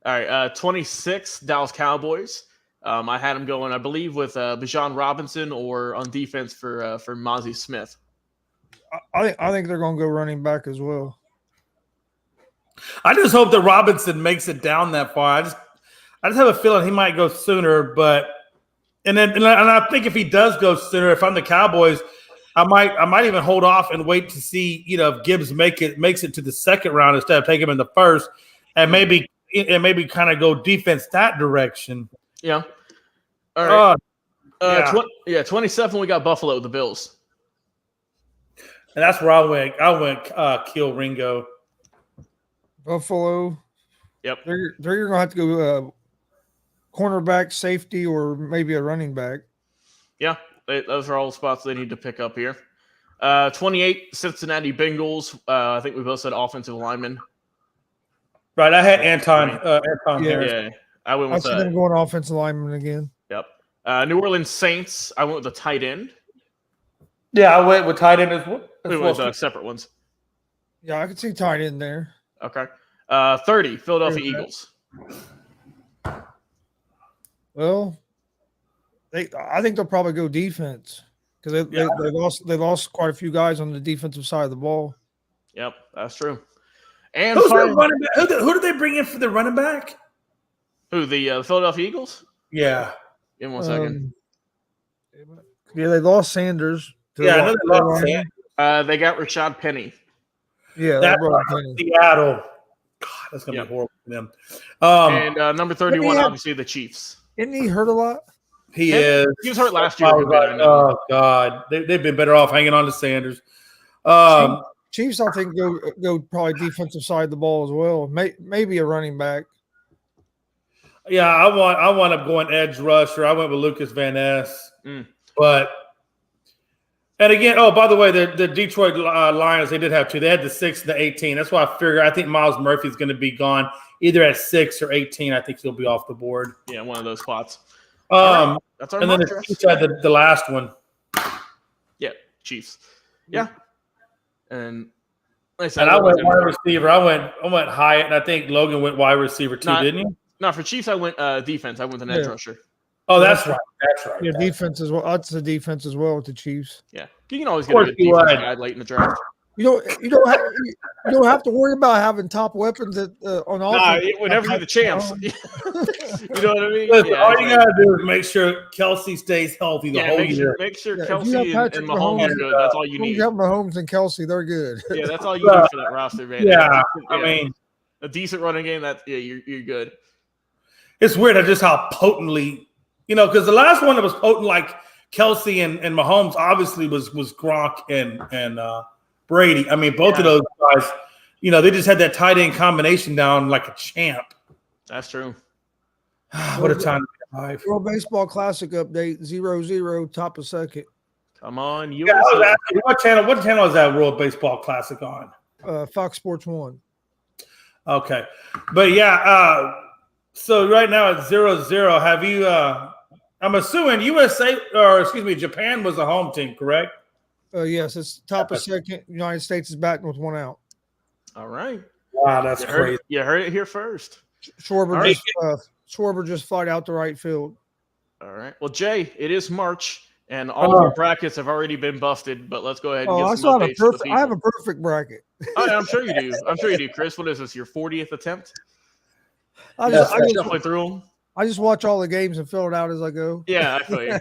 All right, 26, Dallas Cowboys. I had them going, I believe, with Bijan Robinson or on defense for Mozzie Smith. I think they're going to go running back as well. I just hope that Robinson makes it down that far. I just have a feeling he might go sooner, and I think if he does go sooner, if I'm the Cowboys, I might even hold off and wait to see, if Gibbs makes it to the second round instead of taking him in the first, and maybe kind of go defense that direction. Yeah. All right. 27. We got Buffalo, the Bills. And that's where I went kill Ringo. Buffalo. Yep. They're going to have to go cornerback, safety, or maybe a running back. Yeah, those are all the spots they need to pick up here. 28, Cincinnati Bengals. I think we both said offensive lineman. Right, I had Anton Harris. Yeah, I went with I see them going offensive lineman again. Yep. New Orleans Saints. I went with the tight end. Yeah, I went with tight end as well. We went with separate ones. Yeah, I could see tight end there. Okay. 30, Philadelphia Eagles. Well, I think they'll probably go defense because they lost quite a few guys on the defensive side of the ball. Yep, that's true. And who did they bring in for the running back? Who, the Philadelphia Eagles? Yeah. Give me 1 second. Yeah, they lost Sanders. Yeah, I know they lost Sanders. They got Rashad Penny. Yeah, that's Seattle. God, that's gonna be horrible for them. And number 31, obviously the Chiefs. Isn't he hurt a lot? He is. He was hurt last year. Oh God, they've been better off hanging on to Sanders. Chiefs, I think go probably defensive side of the ball as well. Maybe a running back. Yeah, I wound up going edge rusher. I went with Lucas Van Ness, and again, by the way, the Detroit Lions, they did have two. They had the 6 and the 18. That's why I think Miles Murphy's going to be gone either at 6 or 18. I think he'll be off the board. Yeah, one of those spots. Right. That's our and then the Chiefs had the last one. Yeah, Chiefs. Yeah. And I went wide receiver. I went Hyatt, and I think Logan went wide receiver too, didn't he? No, for Chiefs, I went defense. I went an edge rusher. Oh, that's right. That's right. Yeah, defense as well. That's the defense as well with the Chiefs. Yeah, you can always get a good defense guy late in the draft. You don't have to worry about having top weapons on offense. Whenever you're the champs. You know what I mean? Listen, all you gotta do is make sure Kelsey stays healthy the whole year. Make sure Kelsey and Mahomes are good. That's all you need. You have Mahomes and Kelsey, they're good. Yeah, that's all you need for that roster, man. Yeah, I mean, a decent running game. You're good. It's weird just how potently, because the last one that was potent, like Kelsey and Mahomes, obviously was Gronk and Brady. I mean, both of those guys, they just had that tight end combination down like a champ. That's true. What a time to be alive. World Baseball Classic update 0-0, top of second. Come on, you. Yeah, what channel is that World Baseball Classic on? Fox Sports 1. Okay, but so right now it's 0-0. Have you? I'm assuming Japan was a home team, correct? Yes, it's top of second. United States is batting with 1 out. All right. Wow, that's crazy. You heard it here first. Schwarber just flied out to right field. All right. Well, Jay, it is March, and all of our brackets have already been busted. But let's go ahead and get some updates. I have a perfect bracket. I'm sure you do. I'm sure you do, Chris. What is this? Your 40th attempt? I just definitely through them. I just watch all the games and fill it out as I go. Yeah, I feel you.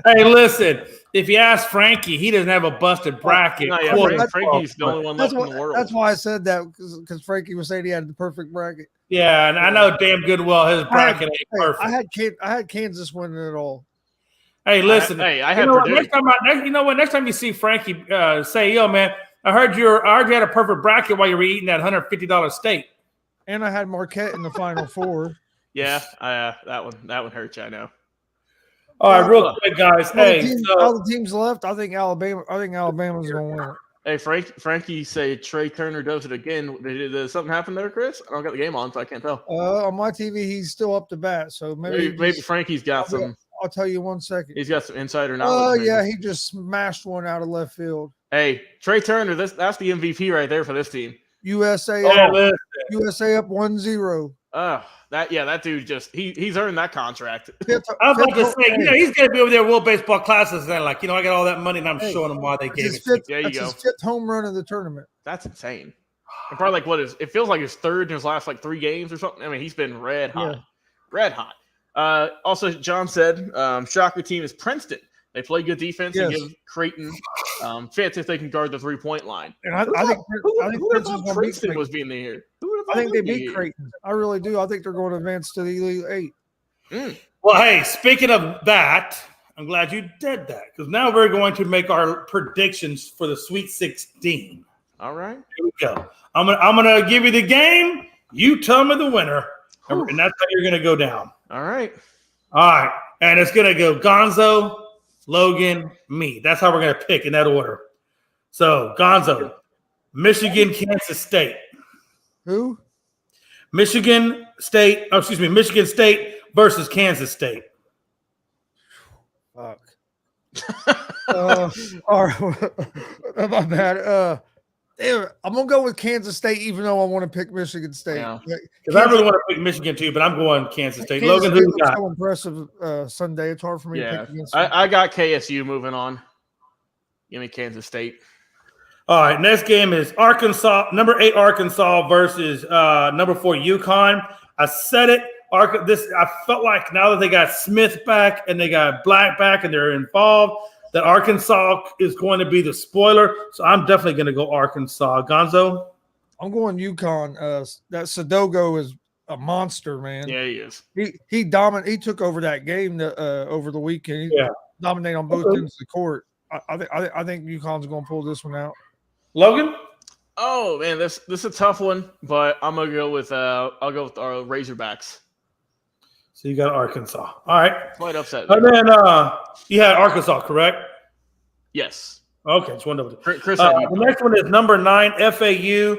Hey, listen, if you ask Frankie, he doesn't have a busted bracket. Frankie's the only one left in the world. That's why I said that, because Frankie was saying he had the perfect bracket. Yeah, and I know damn good well his bracket ain't perfect. I had Kansas winning it all. Hey, listen. I had Purdue. Next time you see Frankie, say, "Yo, man, I heard you had a perfect bracket while you were eating that $150 steak." And I had Marquette in the Final Four. Yeah, that one hurts you, I know. All right, real quick, guys. All the teams left. I think Alabama's going to win it. Hey, Frankie say Trey Turner does it again. Did something happen there, Chris? I don't got the game on, so I can't tell. On my TV, he's still up to bat. So maybe Frankie's got some. I'll tell you 1 second. He's got some insider knowledge. Oh, yeah, he just smashed one out of left field. Hey, Trey Turner, that's the MVP right there for this team. USA up 1-0. That dude he's earned that contract. I was about to say, he's gonna be over there at World Baseball Classics and I got all that money and I'm showing him why they gave it. There you go. His 5th home run of the tournament. That's insane. And probably it feels like his 3rd in his last 3 games or something. I mean, he's been red hot. Yeah. Red hot. Also, John said, shocker team is Princeton. They play good defense and give Creighton fits if they can guard the 3-point line. And I think Princeton was being here. I think they beat Creighton. I really do. I think they're going to advance to the Elite 8. Well, hey, speaking of that, I'm glad you did that because now we're going to make our predictions for the Sweet 16. All right. Here we go. I'm gonna give you the game. You tell me the winner, and that's how you're going to go down. All right. And it's going to go Gonzo, Logan, me. That's how we're going to pick in that order. So, Gonzo, Michigan, Kansas State. Who? Michigan State versus Kansas State. Fuck. All right. My bad. I'm going to go with Kansas State, even though I want to pick Michigan State. Because I really want to pick Michigan, too, but I'm going Kansas State. Logan, who you got? So impressive Sunday. It's hard for me to pick against I got KSU moving on. Give me Kansas State. All right, next game is number 8 Arkansas versus number 4 UConn. I said it. I felt like now that they got Smith back and they got Black back and they're involved, that Arkansas is going to be the spoiler. So I'm definitely going to go Arkansas. Gonzo? I'm going UConn. That Sadogo is a monster, man. Yeah, he is. He took over that game over the weekend. He dominated on both ends of the court. I think UConn's going to pull this one out. Logan? Oh man, this is a tough one, but I'm gonna go with our Razorbacks. So you got Arkansas. All right. Quite upset. And then you had Arkansas, correct? Yes. Okay, just wonderful. Chris, the next one is number 9 FAU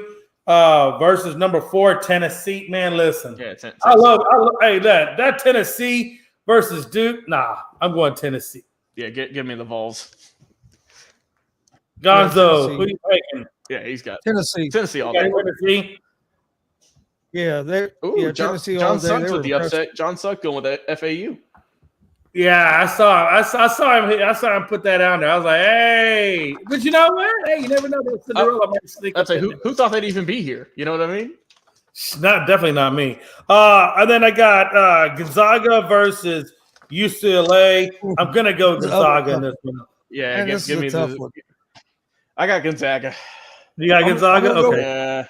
versus number 4 Tennessee. Man, listen. Yeah, Tennessee. I love that Tennessee versus Duke. Nah, I'm going Tennessee. Yeah, give me the Vols. Gonzo, who are you taking? Yeah, he's got Tennessee. Tennessee all day. Tennessee. Yeah, Tennessee John all day. Suck's with the upset. John Suck going with the FAU. Yeah, I saw him. I saw him put that out there. I was like, hey, but you know what? Hey, you never know. That's who thought they'd even be here? You know what I mean? Definitely not me. And then I got Gonzaga versus UCLA. I'm gonna go Gonzaga in this one. Yeah, give me the one. I got Gonzaga. You got Gonzaga? Okay.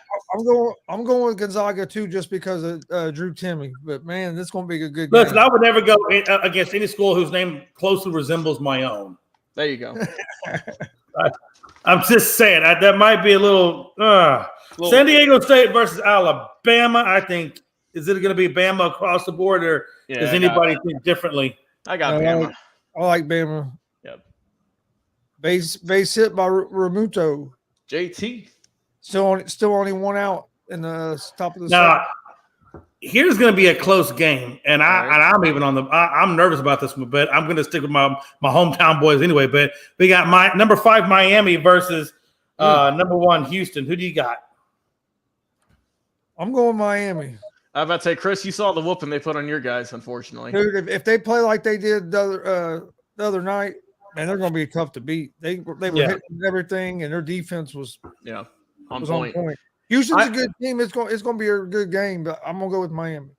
I'm going with Gonzaga too, just because of Drew Timme. But man, this is going to be a good Listen, game. I would never go against any school whose name closely resembles my own. There you go. I'm just saying that might be a little. San Diego State versus Alabama. I think is it going to be Bama across the board, or does anybody think differently? I got Bama. I like Bama. Yep. Base hit by Ramuto. JT. Still only one out in the top of the now. Here's going to be a close game, and I'm even on the. I'm nervous about this one, but I'm going to stick with my hometown boys anyway. But we got my number 5 Miami versus number 1 Houston. Who do you got? I'm going Miami. I was about to say, Chris, you saw the whooping they put on your guys, unfortunately. Dude, if they play like they did the other night, man, they're going to be tough to beat. They were hitting everything, and their defense was on point. Houston's a good team. It's going to be a good game, but I'm going to go with Miami.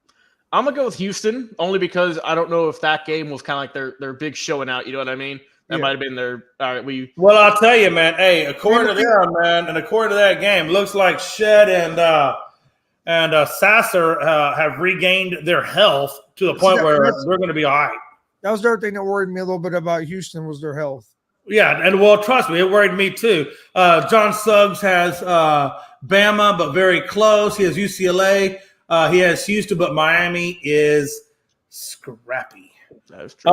I'm going to go with Houston only because I don't know if that game was kind of like their big showing out. You know what I mean? That might have been their – all right, Well, I'll tell you, man. Hey, according to them, man, and according to that game, looks like Shed and Sasser have regained their health to the point where they're going to be all right. That was the other thing that worried me a little bit about Houston was their health. Yeah, and well, trust me, it worried me too. John Suggs has Bama, but very close. He has UCLA. He has Houston, but Miami is scrappy. That is true.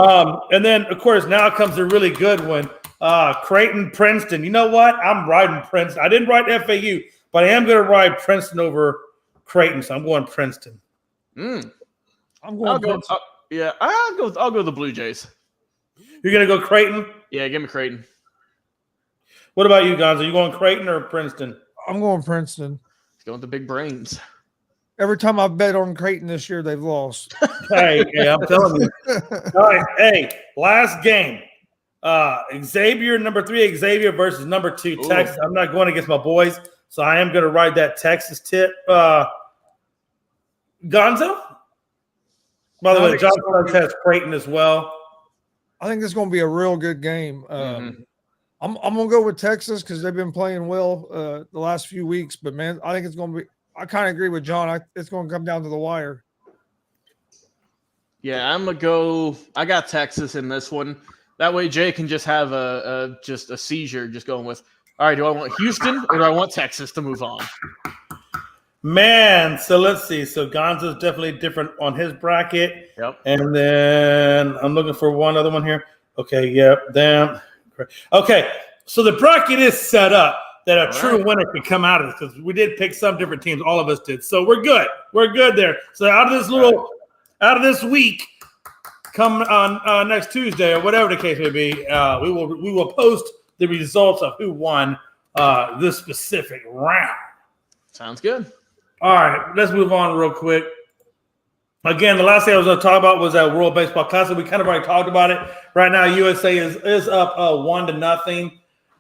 And then, of course, now comes a really good one. Creighton, Princeton. You know what? I'm riding Princeton. I didn't ride FAU, but I am going to ride Princeton over Creighton, so I'm going Princeton. I'm going. I'll go the Blue Jays. You're going to go Creighton? Yeah, give me Creighton. What about you, Gonzo? You going Creighton or Princeton? I'm going Princeton. He's going with the big brains. Every time I've bet on Creighton this year, they've lost. Hey, I'm telling you. All right, hey, last game. Xavier, number 3, Xavier versus number 2, Texas. I'm not going against my boys, so I am going to ride that Texas tip. Gonzo? By the way, John has Creighton as well. I think this is going to be a real good game. I'm going to go with Texas because they've been playing well the last few weeks. But, man, I think it's going to be – I kind of agree with John. It's going to come down to the wire. Yeah, I'm going to go – I got Texas in this one. That way Jay can just have a seizure just going with, all right, do I want Houston or do I want Texas to move on? Man, so let's see. So Gonzo's definitely different on his bracket. Yep. And then I'm looking for one other one here. Okay, yep. Damn. Okay, so the bracket is set up that a true winner can come out of this because we did pick some different teams. All of us did. So we're good. We're good there. So out of this week, come on next Tuesday or whatever the case may be, we will post the results of who won this specific round. Sounds good. All right, let's move on real quick. Again, the last thing I was going to talk about was that World Baseball Classic. We kind of already talked about it. Right now, USA is up 1-0,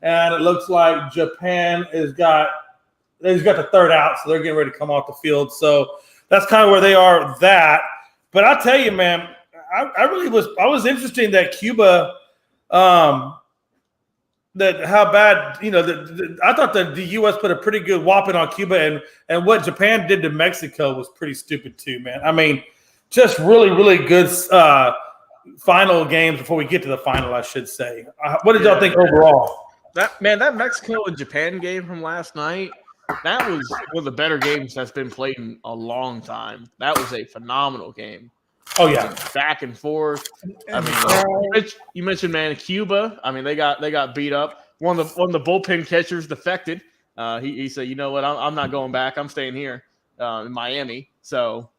and it looks like Japan has got the third out, so they're getting ready to come off the field. So that's kind of where they are. But I'll tell you, man, I was interested that Cuba. That how bad, I thought that the U.S. put a pretty good whopping on Cuba, and what Japan did to Mexico was pretty stupid too, man. I mean, just really, really good final games before we get to the final, I should say. What did y'all think overall? That Mexico and Japan game from last night, that was one of the better games that's been played in a long time. That was a phenomenal game. Oh yeah, back and forth. I mean, you mentioned, man, Cuba. I mean, they got beat up. One of the bullpen catchers defected. He said, you know what, I'm not going back. I'm staying here in Miami. So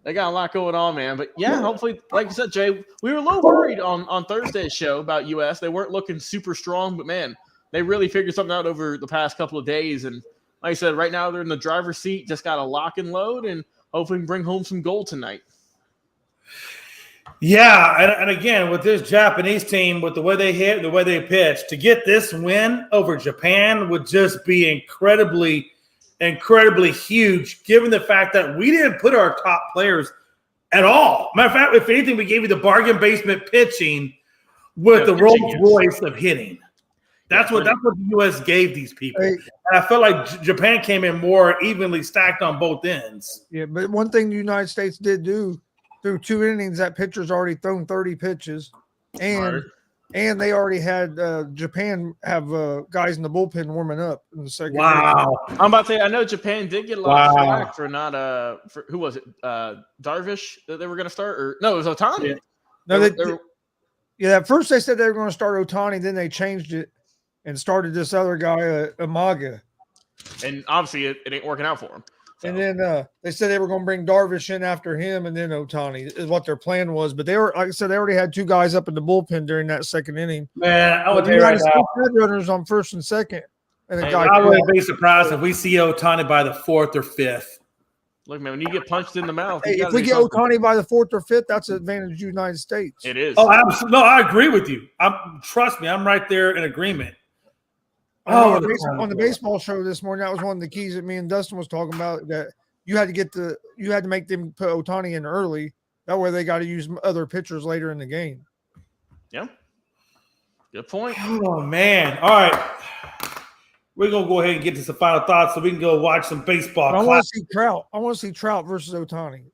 they got a lot going on, man. But yeah, hopefully, like you said, Jay, we were a little worried on Thursday's show about US. They weren't looking super strong, but man, they really figured something out over the past couple of days. And like I said, right now they're in the driver's seat. Just got to lock and load, and hopefully bring home some gold tonight. Yeah, and again, with this Japanese team, with the way they hit, the way they pitch, to get this win over Japan would just be incredibly, incredibly huge, given the fact that we didn't put our top players at all. Matter of fact, if anything, we gave you the bargain basement pitching with the Rolls Royce of hitting. That's what the U.S. gave these people. And I felt like Japan came in more evenly stacked on both ends. Yeah, but one thing the United States did do, through 2 innings, that pitcher's already thrown 30 pitches, and they already had Japan have guys in the bullpen warming up in the second. Wow! Game. I'm about to say, I know Japan did get a lot of flack for not for who was it? Darvish that they were going to start, or no, it was Ohtani. Yeah. At first they said they were going to start Ohtani, then they changed it and started this other guy, Amaga. And obviously, it ain't working out for him. So. And then they said they were going to bring Darvish in after him, and then Ohtani is what their plan was. But they were, like I said, they already had 2 guys up in the bullpen during that second inning. Man, I would right now. Runners on first and second, and I wouldn't be surprised if we see Ohtani by the 4th or 5th. Look, man, when you get punched in the mouth, if we get Ohtani by the 4th or 5th, that's an advantage of the United States. It is. Oh, absolutely. No, I agree with you. Trust me, I'm right there in agreement. On the baseball show this morning, that was one of the keys that me and Dustin was talking about, that you had to make them put Ohtani in early. That way they got to use other pitchers later in the game. Yeah. Good point. Oh, man. All right. We're going to go ahead and get to some final thoughts so we can go watch some baseball. I want to see Trout. I want to see Trout versus Ohtani.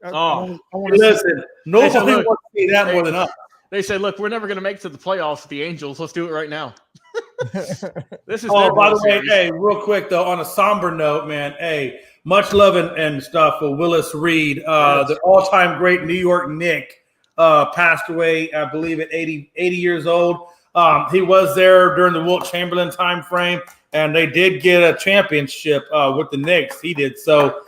Listen, nobody wants to see that more than us. They said, look, we're never going to make it to the playoffs with the Angels. Let's do it right now. This is by the way, hey, real quick, though, on a somber note, man, hey, much love and stuff for Willis Reed, the all-time great New York Knick, passed away, I believe, at 80 years old. He was there during the Wilt Chamberlain time frame, and they did get a championship with the Knicks. He did. So,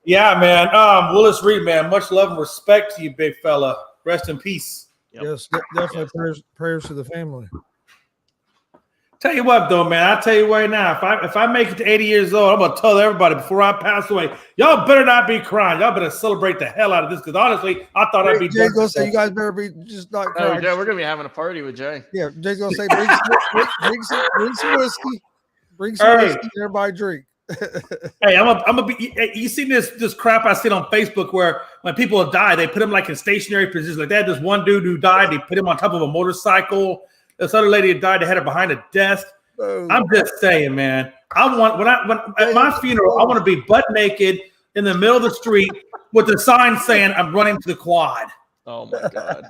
yeah, man. Willis Reed, man, much love and respect to you, big fella. Rest in peace. Yep. Yes, definitely prayers to the family. Tell you what, though, man. I'll tell you right now. If I make it to 80 years old, I'm gonna tell everybody before I pass away. Y'all better not be crying. Y'all better celebrate the hell out of this. Because honestly, I thought I'd be. Jay's gonna say you guys better be just not crying. Yeah, we're gonna be having a party with Jay. Yeah, Jay's gonna say bring some whiskey. Bring some whiskey. Everybody drink. Hey, I'm gonna be. You see this crap I see on Facebook where when people die, they put them like in stationary positions. Like they had this one dude who died. They put him on top of a motorcycle. This other lady had died. They had her behind a desk. I'm just saying, man. I want when at my funeral, I want to be butt naked in the middle of the street with a sign saying I'm running to the quad. Oh my god.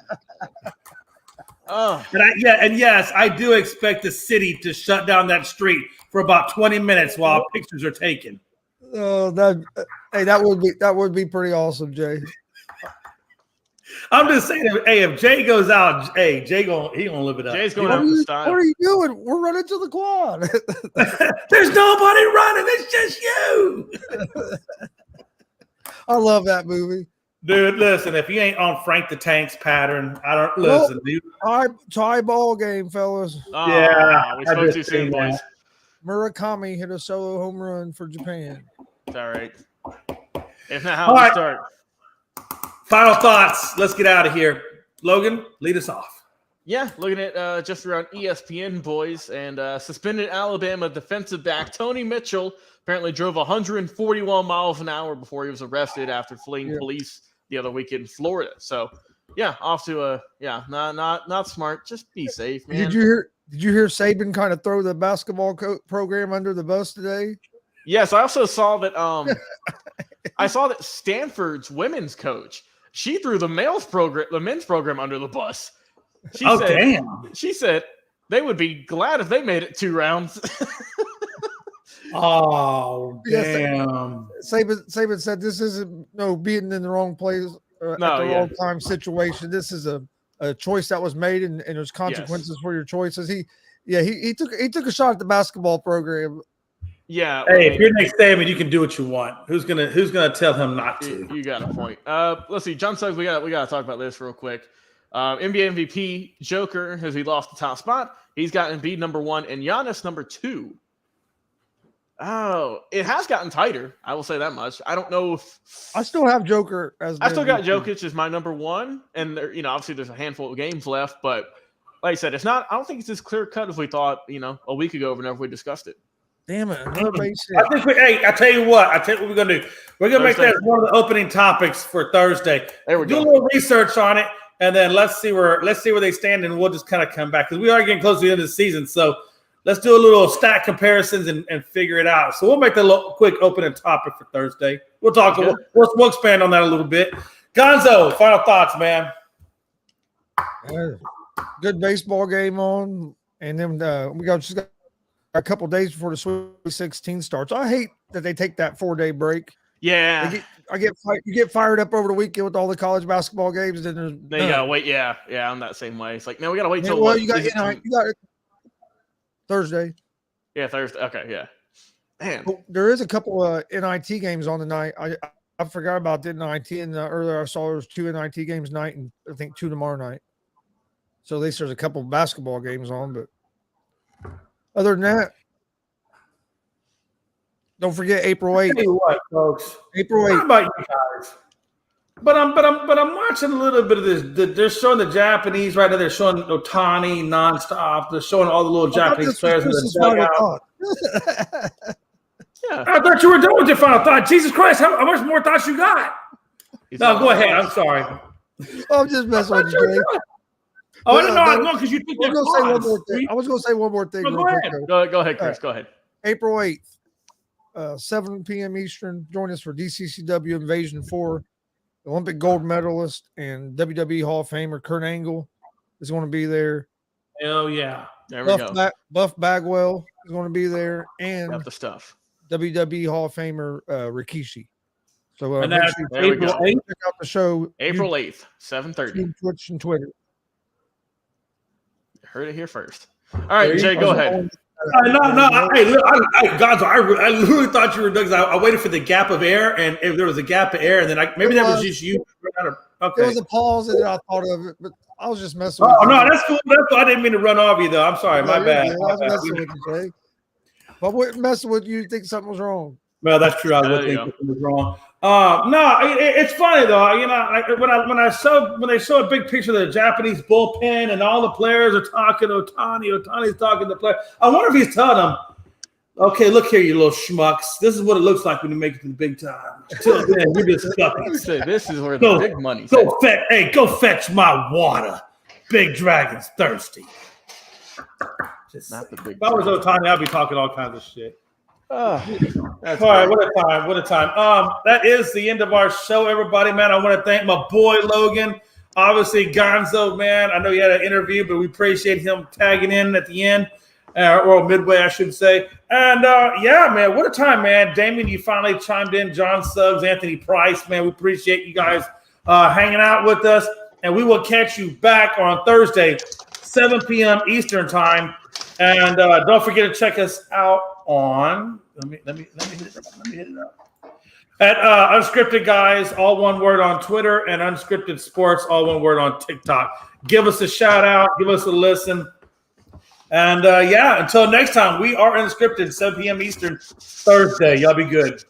And yes, I do expect the city to shut down that street for about 20 minutes while pictures are taken. Oh, that would be pretty awesome, Jay. I'm just saying, if Jay goes out, Jay he gonna live it up. Jay's going out in style. What are you doing? We're running to the quad. There's nobody running. It's just you. I love that movie. Dude, listen, if you ain't on Frank the Tank's pattern, I don't listen, dude. Tie ball game, fellas. Oh, yeah, we spoke too soon, boys. Murakami hit a solo home run for Japan. It's all right. If not, how we start. Final thoughts. Let's get out of here. Logan, lead us off. Yeah, looking at just around ESPN, boys, and suspended Alabama defensive back Tony Mitchell apparently drove 141 miles an hour before he was arrested after fleeing police the other week in Florida. So, yeah, off to not smart. Just be safe, man. Did you hear Saban kind of throw the basketball program under the bus today? Yes, I also saw that. I saw that Stanford's women's coach, she threw the men's program under the bus. She said they would be glad if they made it 2 rounds. Oh, damn. Saban said this isn't being in the wrong place at the wrong time situation. This is a choice that was made, and there's consequences for your choices. He took a shot at the basketball program. Yeah. Hey, if you're Nick Saban, you can do what you want. Who's gonna tell him not to? You got a point. Let's see. John Suggs, we got to talk about this real quick. NBA MVP Joker, as he lost the top spot, he's gotten Embiid #1 and Giannis #2. Oh, it has gotten tighter. I will say that much. I don't know if I still have Joker as. I still got Jokic as my #1, and there, obviously there's a handful of games left, but like I said, it's not. I don't think it's as clear cut as we thought. A week ago, whenever we discussed it. Damn it! I tell you what we're gonna do. We're gonna make that one of the opening topics for Thursday. There we go. Do a little research on it, and then let's see where they stand, and we'll just kind of come back because we are getting close to the end of the season. So let's do a little stat comparisons and figure it out. So we'll make that little quick opening topic for Thursday. We'll talk. We'll expand on that a little bit. Gonzo, final thoughts, man. Good baseball game on, and then we got a couple days before the Sweet 16 starts. I hate that they take that 4-day break. Yeah, you get fired up over the weekend with all the college basketball games. Then you gotta wait. Yeah, I'm that same way. It's like, no, we gotta wait till. Well, you got it Thursday. Yeah, Thursday. Okay, yeah. Man, there is a couple of NIT games on the night. I forgot about the NIT, and earlier I saw there was 2 NIT games tonight, and I think 2 tomorrow night. So at least there's a couple of basketball games on, but. Other than that, don't forget April 8th. Tell you what, folks. April 8th. How about you guys? But I'm watching a little bit of this. They're showing the Japanese right now. They're showing Otani nonstop. They're showing all the little Japanese players in the dugout. Yeah, I thought you were done with your final thought. Jesus Christ, how much more thoughts you got? No, go ahead. I'm sorry. I'm just messing with you, Jay. Oh, no, because you think they're I was going to say one more thing. Go ahead, Chris. Go ahead. April 8th, 7 p.m. Eastern. Join us for DCCW Invasion 4. Olympic gold medalist and WWE Hall of Famer Kurt Angle is going to be there. Hell yeah. There we go. Buff Bagwell is going to be there. And got the stuff. WWE Hall of Famer Rikishi. So And make that's sure April you 8th. check out the show. April 8th, 7:30. Twitch and Twitter. Heard it here first. All right, Jay, go ahead. No. Hey, look, Gonzo, I literally thought you were done because I waited for the gap of air, and if there was a gap of air, and then maybe that was just you. Okay. There was a pause and I thought of it, but I was just messing with Oh, you. no, that's cool. That's cool. I didn't mean to run off you, though. I'm sorry. My bad. I was messing with you, Jay. If I wouldn't messing with you, think something was wrong. Well, that's true. I would think something was wrong. No, it's funny though. You know, when they show a big picture of the Japanese bullpen and all the players are talking Otani's talking to the player. I wonder if he's telling them, "Okay, look here, you little schmucks. This is what it looks like when you make it to the big time. Until then, you're just fucking. This is where the big money's Go fetch my water. Big Dragon's thirsty." Not the big. If I was Otani, I'd be talking all kinds of shit. All right, what a time. That is the end of our show, everybody, man. I want to thank my boy Logan. Obviously, Gonzo, man. I know you had an interview, but we appreciate him tagging in at the end, or midway, I should say. And yeah, man, what a time, man. Damien, you finally chimed in. John Suggs, Anthony Price, man. We appreciate you guys hanging out with us. And we will catch you back on Thursday, 7 p.m. Eastern time. And don't forget to check us out on let me hit it up at Unscripted Guys, all one word on Twitter, and Unscripted Sports, all one word on TikTok. Give us a shout out, give us a listen, and yeah, until next time, we are Unscripted, 7 p.m. Eastern, Thursday. Y'all be good.